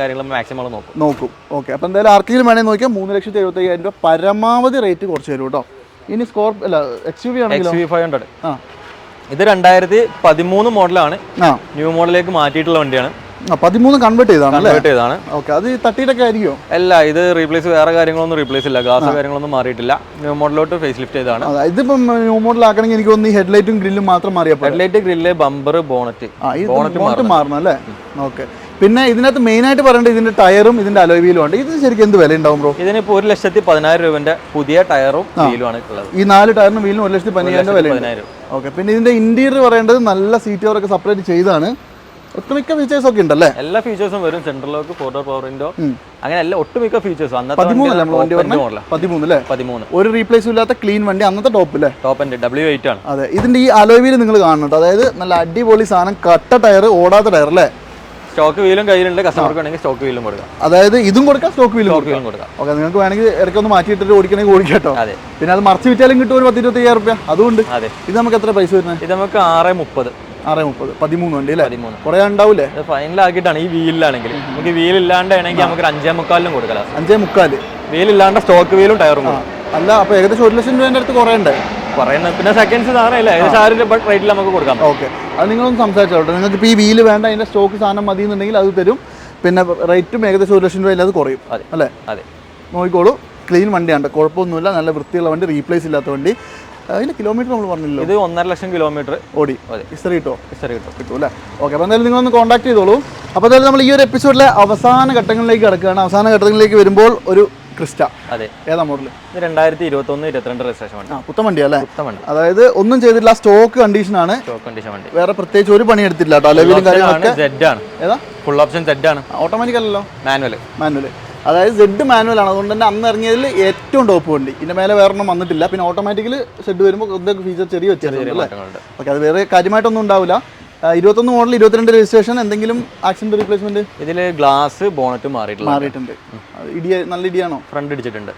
കാര്യങ്ങൾ മാക്സിമം നോക്കും. ഓക്കെ. അപ്പോൾ എന്തായാലും ആർക്കെങ്കിലും വേണമെങ്കിൽ നോക്കിയാൽ 3,75,000 രൂപ പരമാവധി റേറ്റ് കുറച്ച് തരും കേട്ടോ. ഇനി സ്കോർപ്പ് അല്ല XUV ആണെങ്കിലോ? XUV 500. ഇത് 2013 മോഡലാണ്. ന്യൂ മോഡലിലേക്ക് മാറ്റിയിട്ടുള്ള വണ്ടിയാണ്. 13 കൺവേർട്ട് ചെയ്താണ്. ഓക്കെ. അത് തട്ടിയിട്ടൊക്കെ ആയിരിക്കുമോ? അല്ല, ഇത് റീപ്ലേസ് വേറെ കാര്യങ്ങളൊന്നും റീപ്ലേസ് ഇല്ല, ഗ്ലാസ് കാര്യങ്ങളൊന്നും മാറിയിട്ടില്ല. ന്യൂ മോഡലോട്ട് ഫേസ് ലിഫ്റ്റ് ചെയ്താണ്. ഇതിപ്പം ന്യൂ മോഡൽ ആക്കണമെങ്കിൽ എനിക്ക് തോന്നുന്നു ഹെഡ്ലൈറ്റും ഗ്രില്ലും മാത്രം മാറിയാൽ ഹെഡ്ലൈറ്റ്, ഗ്രില്ല്, ബമ്പർ, ബോണറ്റ് മാറണം അല്ലേ? ഓക്കെ. പിന്നെ ഇതിനകത്ത് മെയിനായിട്ട് പറയേണ്ടത് ഇതിന്റെ ടയറും ഇതിന്റെ അലോയ് വീലും ഉണ്ട്. ഇത് ശരിക്കും എന്ത് വില ഉണ്ടാവും ബ്രോ? ഇതിനിപ്പോൾ 1,10,000 രൂപന്റെ പുതിയ ടയറും വീലും ആണ് ഉള്ളത്. ഈ 4 ടയറിനും വീലും 1,15,000 വില. ഓക്കെ. പിന്നെ ഇതിന്റെ ഇന്റീരിയർ പറയേണ്ടത് നല്ല സീറ്റ് കവറൊക്കെ സെപ്പറേറ്റ് ചെയ്താണ്. ഒട്ടുമിക്ക ഫീച്ചേഴ്സ് ഒക്കെ ഉണ്ടല്ലേ? എല്ലാ ഫീച്ചേഴ്സും വരും. Central lock, 4 door power window, അങ്ങനെ എല്ലാ ഒട്ടുമിക്ക ഫീച്ചേഴ്സും. 13 ഒരു റീപ്ലേസും ഇല്ലാത്ത ക്ലീൻ വണ്ടി. അന്നത്തെ ടോപ്പ് എൻഡ് W8 ആണ്. അതെ. ഇതിന്റെ ഈ അലോയ് വീൽ നിങ്ങൾ കാണുന്നുണ്ട്. അതായത് നല്ല അടിപൊളി സാധനം, കട്ട ടയർ, ഓടാത്ത ടയർ അല്ലേ? സ്റ്റോക്ക് വീലും കയ്യിലുണ്ട്. കസ്റ്റമർക്ക് വേണമെങ്കിൽ സ്റ്റോക്ക് വീലും കൊടുക്കാം. അതായത് ഇതും കൊടുക്കാം, സ്റ്റോക്ക് വീലും കൊടുക്കാം. ഓക്കെ. നിങ്ങൾക്ക് വേണമെങ്കിൽ ഇടയ്ക്കൊന്ന് മാറ്റിയിട്ടിട്ട് ഓടിക്കണമെങ്കിൽ ഓടിക്കാട്ടോ. അതെ. പിന്നെ അത് മറിച്ച് വിറ്റാലും കിട്ടും ഒരു 10,000-25,000 രൂപ. അതുകൊണ്ട് ഇത് നമുക്ക് എത്ര പൈസ വരുന്നത്? ഇത് നമുക്ക് 6.30. 630 13 വണ്ടി അല്ലേ? 13. കുറേ ഉണ്ടാവൂലേ? ഫൈനലാക്കിയിട്ടാണ് ഈ വീലിലാണെങ്കിൽ. നമുക്ക് വീലില്ലാണ്ടാണെങ്കിൽ നമുക്ക് 5.45 കൊടുക്കാം. 5.45. വീലില്ലാണ്ട് സ്റ്റോക്ക് വീലും ടയറും. അല്ല, അപ്പോൾ ഏകദേശം 1 ലക്ഷം രൂപേൻ്റെ അടുത്ത് കുറേ ഉണ്ട് പറയുന്നത്. പിന്നെ സെക്കൻഡ്സ് സാധനമില്ല, ഏകദേശം ആ ഒരു റേറ്റിൽ നമുക്ക് കൊടുക്കാം. ഓക്കെ, അത് നിങ്ങളൊന്ന് സംസാരിച്ചോട്ടെ. നിങ്ങൾക്ക് ഇപ്പോൾ ഈ വീല് വേണ്ട, അതിൻ്റെ സ്റ്റോക്ക് സാധനം മതി എന്നുണ്ടെങ്കിൽ അത് തരും. പിന്നെ റേറ്റും ഏകദേശം 1 ലക്ഷം രൂപയിൽ അത് കുറയും അല്ലേ? അതെ, നോക്കിക്കോളൂ. ക്ലീൻ വണ്ടിയാണ്, കുഴപ്പമൊന്നുമില്ല, നല്ല വൃത്തിയുള്ള വണ്ടി, റീപ്ലേസ് ഇല്ലാത്ത വണ്ടി. അതിൻ്റെ കിലോമീറ്റർ നമ്മൾ പറഞ്ഞില്ലല്ലോ. ഇത് 1.5 ലക്ഷം കിലോമീറ്റർ ഓടി. ഹിസ്റ്ററി കിട്ടുമോ? ഹിസ്റ്ററി കിട്ടും അല്ലേ? ഓക്കെ, അപ്പോൾ എന്തായാലും നിങ്ങളൊന്ന് കോൺടാക്ട് ചെയ്തോളൂ. അപ്പോൾ എന്തായാലും നമ്മൾ ഈ ഒരു എപ്പിസോഡിലെ അവസാന ഘട്ടങ്ങളിലേക്ക് കിടക്കുകയാണ്. അവസാന ഘട്ടങ്ങളിലേക്ക് വരുമ്പോൾ ഒരു ക്രിസ്റ്റ. അതെ, ഏതാ മോഡൽ? 2021-22 രജിസ്ട്രേഷൻ വണ്ടി. പുത്തൻ വണ്ടിയാ അല്ലേ? പുത്തൻ വണ്ടി, അതായത് ഒന്നും ചെയ്തിട്ടില്ല, സ്റ്റോക്ക് കണ്ടീഷനാണ്. സ്റ്റോക്ക് കണ്ടീഷൻ വണ്ടി, വേറെ പ്രത്യേകിച്ച് ഒരു പണി എടുത്തില്ല കേട്ടോ. ലെവലും കാര്യങ്ങളൊക്കെ Z ആണ്. ഏതാ? ഫുൾ ഓപ്ഷൻ Z ആണ്. ഓട്ടോമാറ്റിക് അല്ലല്ലോ, മാനുവൽ. അതായത് Z മാനുവൽ ആണ്. അതുകൊണ്ട് തന്നെ അന്ന് ഇറങ്ങിയതിൽ ഏറ്റവും ടോപ്പ് വണ്ടി. ഇതിന്റെ മേലെ വേറെ ഒന്നും വന്നിട്ടില്ല. പിന്നെ ഓട്ടോമാറ്റിക്കൽ Z വരുമ്പോൾ എന്തൊക്കെ ഫീച്ചർ ചെറിയ വ്യത്യാസമുണ്ട്. ഓക്കെ, അത് വേറെ കാര്യമായിട്ടൊന്നും ഉണ്ടാവില്ല. 21 മോഡൽ, 22 രജിസ്ട്രേഷൻ. എന്തെങ്കിലും ആക്സിഡന്റ് റീപ്ലേസ്മെന്റ്? ഇതിൽ ഗ്ലാസ് ബോണറ്റ് മാറിയിട്ടുണ്ട്. നല്ല ഇടിയാണോ? ഫ്രണ്ട് ഇടിച്ചിട്ടുണ്ട്.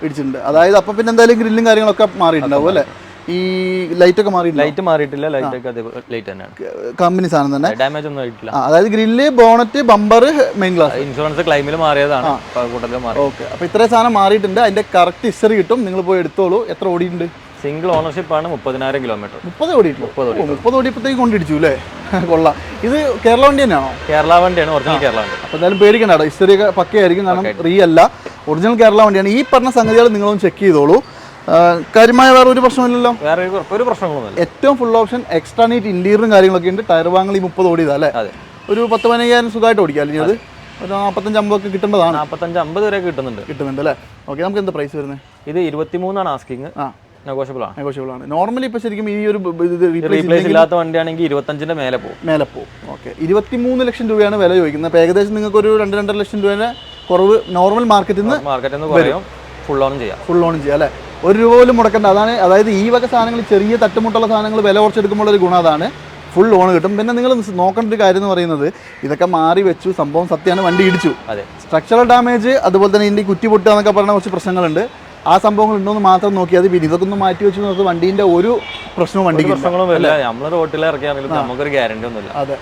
അതായത് അപ്പൊ പിന്നെ എന്തായാലും ഗ്രില്ലും കാര്യങ്ങളൊക്കെ മാറിയിട്ടുണ്ടാവും അല്ലേ? ഈ ലൈറ്റ് ഒക്കെ മാറിയിട്ടില്ല. ലൈറ്റ് ഒക്കെ ലൈറ്റ് തന്നെയാണ്, കമ്പനി സാധനം തന്നെ. ഡാമേജ് ഒന്നും ആയിട്ടില്ല. അതായത് grill, bonnet, bumper, main glass. Insurance ക്ലൈമിൽ മാറിയതാണ്. ഓക്കെ, അപ്പൊ ഇത്രയും സാധനം മാറിയിട്ടുണ്ട്. അതിന്റെ കറക്റ്റ് ഹിസ്റ്ററി കിട്ടും, നിങ്ങൾ പോയി എടുത്തോളൂ. എത്ര ഓടിയിട്ടുണ്ട്? സിംഗിൾ ഓണർഷിപ്പ് ആണ്, 30,000 കിലോമീറ്റർ. 30 ഓടിയിട്ടുള്ളൂ. 30 ഓടിയപ്പോഴത്തേക്ക് കൊണ്ടിടിച്ചു അല്ലേ? കൊള്ളാം. ഇത് കേരള വണ്ടി തന്നെയാണോ? കേരള വണ്ടിയാണ്, ഒറിജിനൽ കേരള വണ്ടി. അപ്പോൾ എന്തായാലും പേടിക്കണ്ട കേട്ടോ, ഹിസ്റ്ററി ഒക്കെ പക്കയായിരിക്കും. കാരണം റീ അല്ല, ഒറിജിനൽ കേരള വണ്ടിയാണ്. ഈ പറഞ്ഞ സംഗതികൾ നിങ്ങളൊന്ന് ചെക്ക് ചെയ്തോളൂ. കാര്യമായ വേറെ ഒരു പ്രശ്നമില്ലല്ലോ? വേറെ ഒരു പ്രശ്നങ്ങളൊന്നുമില്ല. ഏറ്റവും ഫുൾ ഓപ്ഷൻ, എക്സ്ട്രാ നീറ്റ് ഇന്റീരിയറും കാര്യങ്ങളൊക്കെ ഉണ്ട്. ടയർ വാങ്ങൽ ഈ 30 ഓടിയതാ അല്ലേ? ഒരു 10-15,000 സുഖമായിട്ട് ഓടിക്കാം. അല്ലെങ്കിൽ അത് ഒരു 45-50 ഒക്കെ കിട്ടേണ്ടതാണ്. 45-50 വരെ കിട്ടുന്നുണ്ട് അല്ലേ? ഓക്കെ, നമുക്ക് എന്താ പ്രൈസ് വരുന്നത്? ഇത് 23 ആണ് ആസ്കിങ്. നെഗോഷ്യബിൾ ആണ്. നോർമലി ഇപ്പോൾ ശരിക്കും ഈ ഒരു റീപ്ലേസ് ഇല്ലാത്ത വണ്ടിയാണെങ്കിൽ 25-ന്റെ മേലെ പോകും. ഓക്കെ, 23 ലക്ഷം രൂപയാണ് വില ചോദിക്കുന്നത്. അപ്പോൾ ഏകദേശം നിങ്ങൾക്ക് ഒരു 2-2.5 ലക്ഷം രൂപയുടെ കുറവ് നോർമൽ മാർക്കറ്റിൽ നിന്ന് കുറയും. ഫുൾ ഓൺ ചെയ്യാം അല്ലേ? 1 രൂപ പോലും മുടക്കേണ്ട. അതായത് ഈ വക സാധനങ്ങൾ, ചെറിയ തട്ടുമുട്ടുള്ള സാധനങ്ങൾ വില കുറച്ചെടുക്കുമ്പോൾ ഒരു ഗുണം അതാണ്. ഫുൾ ലോൺ കിട്ടും. പിന്നെ നിങ്ങൾ നോക്കേണ്ട ഒരു കാര്യം എന്ന് പറയുന്നത്, ഇതൊക്കെ മാറി വെച്ചു, സംഭവം സത്യമാണ്, വണ്ടി ഇടിച്ചു. സ്ട്രക്ചറൽ ഡാമേജ്, അതുപോലെ തന്നെ ഇതിൻ്റെ കുറ്റി പൊട്ടുക എന്നൊക്കെ പറഞ്ഞ കുറച്ച് പ്രശ്നങ്ങളുണ്ട്. ആ സംഭവങ്ങൾ ഉണ്ടോന്ന് മാത്രം നോക്കിയാൽ പിന്നെ ഇതൊക്കെ ഒന്ന് മാറ്റി വെച്ച് നോക്കുക. വണ്ടീൻ്റെ ഒരു പ്രശ്നങ്ങളും നമ്മൾ റോട്ടിൽ ഇറക്കിയാണെങ്കിലും നമുക്കൊരു ഗ്യാരണ്ടി ഒന്നുമില്ല. അതെ,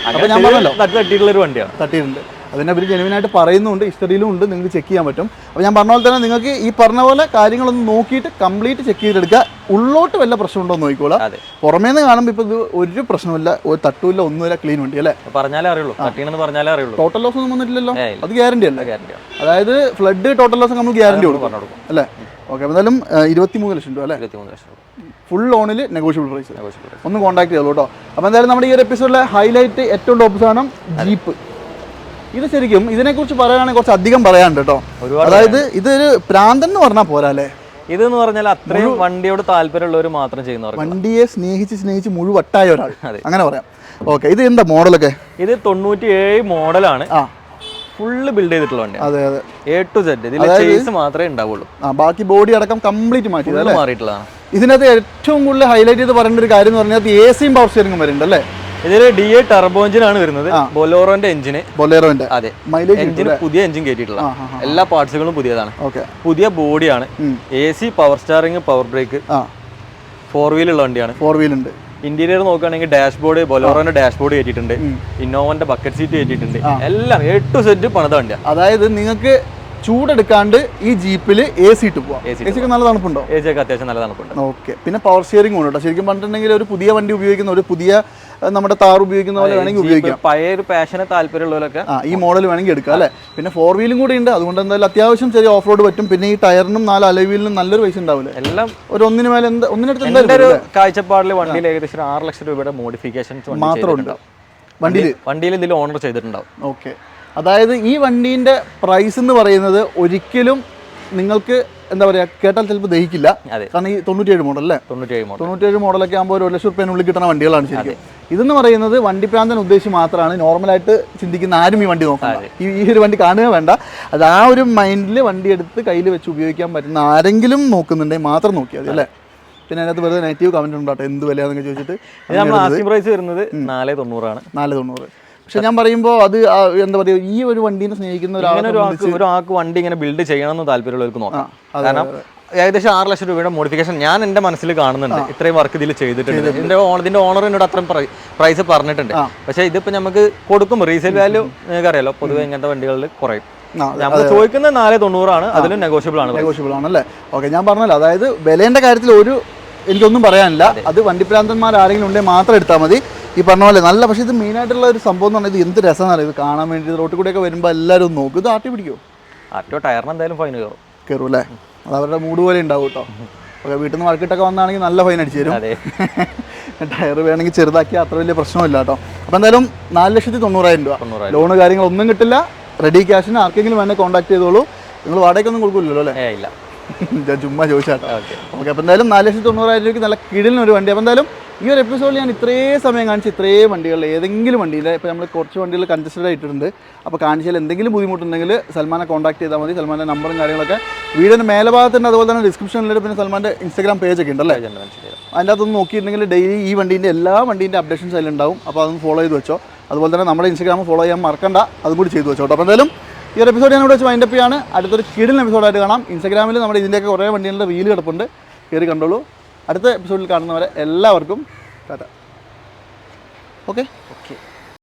അപ്പോൾ ഞാൻ പറഞ്ഞല്ലോ, തട്ടിയിട്ടുള്ള ഒരു വണ്ടിയാണ്. തട്ടിയിട്ടുണ്ട്. അതിനെ അവർ ജെനുവിനായിട്ട് പറയുന്നുണ്ട്, ഹിസ്റ്ററിയിലും ഉണ്ട്, നിങ്ങൾക്ക് ചെക്ക് ചെയ്യാൻ പറ്റും. അപ്പോൾ ഞാൻ പറഞ്ഞ പോലെ തന്നെ നിങ്ങൾക്ക് ഈ പറഞ്ഞ പോലെ കാര്യങ്ങളൊന്ന് നോക്കിയിട്ട് കംപ്ലീറ്റ് ചെക്ക് ചെയ്തെടുക്കുക. ഉള്ളോട്ട് വല്ല പ്രശ്നമുണ്ടോ എന്ന് നോക്കിക്കോളാം. പുറമേ നിന്ന് കാണുമ്പോൾ ഇപ്പോൾ ഇത് ഒരു പ്രശ്നമില്ല, ഒരു തട്ടുമില്ല, ഒന്നുമില്ല, ക്ലീൻ വണ്ടി അല്ലേ? പറഞ്ഞാലേ അറിയുള്ളൂ. ടോട്ടൽ ലോസ് ഒന്നും വന്നിട്ടില്ലല്ലോ, അത് ഗ്യാരണ്ടി അല്ല. അതായത് ഫ്ലഡ്, ടോട്ടൽ ലോസ് നമ്മൾ ഗ്യാരണ്ടി കൊടുക്കും അല്ലേ? ഓക്കെ, എന്തായാലും 23 ലക്ഷം രൂപ അല്ലേ? ഫുൾ ലോണിൽ നെഗോഷ്യബിൾ പ്രൈസ്. ഒന്ന് കോൺടാക്ട് ചെയ്തോളൂ കേട്ടോ. അപ്പോൾ എന്തായാലും നമ്മുടെ ഈ ഒരു എപ്പിസോഡിലെ ഹൈലൈറ്റ്, ഏറ്റവും ടോപ്പ് സാധനം ജീപ്പ്. ഇത് ശരിക്കും ഇതിനെക്കുറിച്ച് പറയുകയാണെങ്കിൽ കുറച്ച് അധികം പറയാനുണ്ട് കേട്ടോ. അതായത് ഇതൊരു പ്രാന്തൻ എന്ന് പറഞ്ഞാൽ പോരാ അല്ലേ? ഇതെന്ന് പറഞ്ഞാൽ അത്രയും വണ്ടിയോട് താല്പര്യമുള്ളവർ മാത്രം ചെയ്യുന്നവർ, വണ്ടിയെ സ്നേഹിച്ച് മുഴുവട്ടായ ഒരാൾ, അങ്ങനെ പറയാം. ഓക്കെ, ഇത് എന്താ മോഡലൊക്കെ? ഇത് 97 മോഡലാണ്. ഫുള്ള് ബിൽഡ് ചെയ്തിട്ടുള്ള വണ്ടി. അതെ, A to Z. ഇതിൽ ചേസ് മാത്രമേ ഉണ്ടാവുള്ളൂ. ബാക്കി ബോഡി അടക്കം കംപ്ലീറ്റ് മാറിയിട്ടുള്ളതാണ്. ഇതിനകത്ത് ഏറ്റവും കൂടുതൽ ഹൈലൈറ്റ് ചെയ്ത് പറയേണ്ട ഒരു കാര്യം എന്ന് പറഞ്ഞാൽ AC പവർ സ്റ്റിയറിംഗും വരുന്നുണ്ട് അല്ലേ? ഇതിൽ DA ടർബോ എഞ്ചിൻ ആണ് വരുന്നത്. ബൊലേറോന്റെ എഞ്ചിന്. അതെ, എഞ്ചിന് പുതിയ എഞ്ചിൻ കയറ്റിയിട്ടുള്ള എല്ലാ പാർട്സുകളും പുതിയതാണ്. പുതിയ ബോഡിയാണ്. AC, power steering, power brake, 4 wheel ഉള്ള വണ്ടിയാണ്. 4 വീൽ ഉണ്ട്. ഇന്റീരിയർ നോക്കുകയാണെങ്കിൽ ഡാഷ്ബോർഡ്, ബൊലേറോന്റെ ഡാഷ്ബോർഡ് കയറ്റിയിട്ടുണ്ട്. ഇന്നോവന്റെ ബക്കറ്റ് സീറ്റ് കയറ്റിയിട്ടുണ്ട്. എല്ലാം A to Z പണിത വണ്ടിയാണ്. അതായത് നിങ്ങൾക്ക് ചൂടെടുക്കാണ്ട് ഈ ജീപ്പിൽ AC ഇട്ട് പോവാം. AC ഒക്കെ നല്ല തണുപ്പുണ്ടോ? AC ഒക്കെ അത്യാവശ്യം നല്ല തണുപ്പുണ്ട്. ഓക്കെ, പിന്നെ പവർ സ്റ്റിയറിംഗ് ഉണ്ട് കേട്ടോ. ശരിക്കും പറഞ്ഞിട്ടുണ്ടെങ്കിൽ ഒരു പുതിയ വണ്ടി ഉപയോഗിക്കുന്ന, ഒരു പുതിയ നമ്മുടെ താർ ഉപയോഗിക്കുന്ന പോലെ വേണമെങ്കിൽ ഉപയോഗിക്കാം. പഴയ ഒരു പാഷനെ താല്പര്യമുള്ളവരൊക്കെ ഈ മോഡൽ വേണമെങ്കിൽ എടുക്കാം അല്ലേ? പിന്നെ 4 വീലും കൂടി ഉണ്ട്. അതുകൊണ്ട് എന്തായാലും അത്യാവശ്യം ചെറിയ ഓഫ് റോഡ് പറ്റും. പിന്നെ ഈ ടയറിനും 4 അലോയ് വീലിനും നല്ലൊരു പൈസ ഉണ്ടാവില്ല. എല്ലാം ഒരു ഒന്നിന് മേലെ ഒന്നിനടുത്ത് ഒരു കാഴ്ചപ്പാടിൽ വണ്ടിയിൽ ഏകദേശം 6 ലക്ഷം രൂപയുടെ മോഡിഫിക്കേഷൻസ് മാത്രം ഉണ്ടാവും വണ്ടിയിൽ ഇതിൽ ഓണർ ചെയ്തിട്ടുണ്ടാവും. ഓക്കെ, അതായത് ഈ വണ്ടീൻ്റെ പ്രൈസ് എന്ന് പറയുന്നത് ഒരിക്കലും നിങ്ങൾക്ക് എന്താ പറയുക, കേട്ടാൽ ചിലപ്പോൾ ദഹിക്കില്ല. കാരണം ഈ 97 മോഡൽ അല്ലേ? 97 മോഡലൊക്കെ ആകുമ്പോൾ 1 ലക്ഷം റുപ്യേനുള്ളിൽ കിട്ടുന്ന വണ്ടികളാണ് ശരിക്കും. ഇതെന്ന് പറയുന്നത് വണ്ടിപ്രാന്തൻ ഉദ്ദേശിച്ച് മാത്രമാണ്. നോർമലായിട്ട് ചിന്തിക്കുന്ന ആരും ഈ വണ്ടി നോക്കാം, ഈ ഒരു വണ്ടി കാണുക വേണ്ട. അത് ആ ഒരു മൈൻഡിൽ വണ്ടി എടുത്ത് കയ്യിൽ വെച്ച് ഉപയോഗിക്കാൻ പറ്റുന്ന ആരെങ്കിലും നോക്കുന്നുണ്ടെങ്കിൽ മാത്രം നോക്കിയാൽ മതി അല്ലേ? പിന്നെ അതിനകത്ത് വെറുതെ നെഗറ്റീവ് കമന്റ് ഉണ്ടാട്ടോ, എന്ത് വിലയാണെന്നൊക്കെ ചോദിച്ചിട്ട്. പ്രൈസ് വരുന്നത് 490 ആണ്. 490. പക്ഷെ ഞാൻ പറയുമ്പോൾ അത് എന്താ പറയുക, ഈ ഒരു വണ്ടീനെ സ്നേഹിക്കുന്ന ഒരാൾക്ക് വണ്ടി ഇങ്ങനെ ബിൽഡ് ചെയ്യണമെന്ന് താല്പര്യമുള്ളവർക്ക് നോക്കാം. കാരണം ഏകദേശം 6 ലക്ഷം രൂപയുടെ മോഡിഫിക്കേഷൻ ഞാൻ എൻ്റെ മനസ്സിൽ കാണുന്നുണ്ട്. ഇത്രയും വർക്ക് ഇതിൽ ചെയ്തിട്ടുണ്ട്. ഇതിന്റെ ഓണർ എന്നോട് അത്രയും പ്രൈസ് പറഞ്ഞിട്ടുണ്ട്. പക്ഷേ ഇതിപ്പോൾ നമുക്ക് കൊടുക്കും റീസെയിൽ വാല്യൂ നിങ്ങൾക്ക് അറിയാലോ, പൊതുവെ ഇങ്ങനത്തെ വണ്ടികളിൽ കുറയും. നമ്മൾ ചോദിക്കുന്നത് 490 അതിലും നെഗോഷ്യബിൾ ആണ് അല്ലേ? ഓക്കെ, ഞാൻ പറഞ്ഞല്ലോ, അതായത് വിലേന്റെ കാര്യത്തിൽ എനിക്കൊന്നും പറയാനില്ല. അത് വണ്ടിപ്രാന്തന്മാർ ആരെങ്കിലും ഉണ്ടെങ്കിൽ മാത്രം എടുത്താൽ മതി. ഈ പറഞ്ഞ പോലെ നല്ല, പക്ഷേ ഇത് മെയിനായിട്ടുള്ള ഒരു സംഭവം എന്ന് പറഞ്ഞാൽ ഇത് എന്ത് രസമാണ് ഇത് കാണാൻ വേണ്ടി. റോട്ടിൽ കൂടെയൊക്കെ വരുമ്പോൾ എല്ലാവരും നോക്കും. ഇത് ആട്ടി പിടിക്കുമോ? ടയറിന് എന്തായാലും ഫൈൻ കയറും അല്ലേ? അത് അവരുടെ മൂഡ് പോലെ ഉണ്ടാവും കേട്ടോ. ഓക്കെ, വീട്ടിൽ നിന്ന് വർക്കിട്ടൊക്കെ വന്നാണെങ്കിൽ നല്ല ഫൈൻ അടിച്ചു തരും. ടയർ വേണമെങ്കിൽ ചെറുതാക്കി അത്ര വലിയ പ്രശ്നമില്ല കേട്ടോ. അപ്പോൾ എന്തായാലും 4,90,000 രൂപ. ലോണ് കാര്യങ്ങളൊന്നും കിട്ടില്ല. റെഡി ക്യാഷിന് ആർക്കെങ്കിലും വേണേൽ കോൺടാക്ട് ചെയ്തോളൂ. നിങ്ങൾ വാടകയ്ക്കൊന്നും കൊടുക്കില്ലല്ലോ അല്ലേ? ഇല്ല, ഞാൻ ചുമ്മാ ചോദിച്ചാട്ടോ. ഓക്കെ, അപ്പോൾ എന്തായാലും 4,90,000 രൂപയ്ക്ക് നല്ല കിടിലിനൊരു വണ്ടി. അപ്പോൾ എന്തായാലും ഈ ഒരു എപ്പിസോഡിൽ ഞാൻ ഇത്രയും സമയം കാണിച്ച് ഇത്രയും വണ്ടികളിൽ ഏതെങ്കിലും വണ്ടിയിൽ, ഇപ്പോൾ നമ്മൾ കുറച്ച് വണ്ടികൾ കൺജസ്റ്റഡ് ആയിട്ടുണ്ട്. അപ്പോൾ കാണിച്ചാൽ എന്തെങ്കിലും ബുദ്ധിമുട്ടുണ്ടെങ്കിൽ സൽമാനെ കോൺടാക്ട് ചെയ്താൽ മതി. സൽമാൻ്റെ നമ്പറും കാര്യങ്ങളൊക്കെ വീടിൻ്റെ മേലെ ഭാഗത്തുണ്ട്. അതുപോലെ തന്നെ ഡിസ്ക്രിപ്ഷനിൽ പിന്നെ സൽമാൻ്റെ ഇൻസ്റ്റാഗ്രാം പേജൊക്കെ ഉണ്ടല്ലേ? അതിൻ്റെ അകത്തൊന്ന് നോക്കിയിട്ടുണ്ടെങ്കിൽ ഡെയിലി ഈ വണ്ടീൻ്റെ എല്ലാ വണ്ടീൻ്റെ അപ്ഡേഷൻസ് അതിലുണ്ടാവും. അപ്പോൾ അതൊന്ന് ഫോളോ ചെയ്ത് വെച്ചോ. അതുപോലെ തന്നെ നമ്മുടെ ഇൻസ്റ്റാഗ്രാം ഫോളോ ചെയ്യാൻ മറക്കണ്ട, അതും കൂടി ചെയ്ത് വെച്ചോ. അപ്പോൾ എന്തായാലും ഈ ഒരു എപ്പിസോഡ് ഞാൻ ഇവിടെ വെച്ച് വൈൻഡപ്പ് ചെയ്യാണ്. അടുത്തൊരു കിടിലൻ എപ്പിസോഡായിട്ട് കാണാം. ഇൻസ്റ്റാഗ്രാമിൽ നമ്മുടെ ഇതിൻ്റെയൊക്കെ കുറേ വണ്ടികളുടെ റീൽ കിടപ്പുണ്ട്, കയറി കണ്ടോളൂ. അടുത്ത എപ്പിസോഡിൽ കാണുന്നവരെ എല്ലാവർക്കും ടാറ്റ. ഓക്കെ.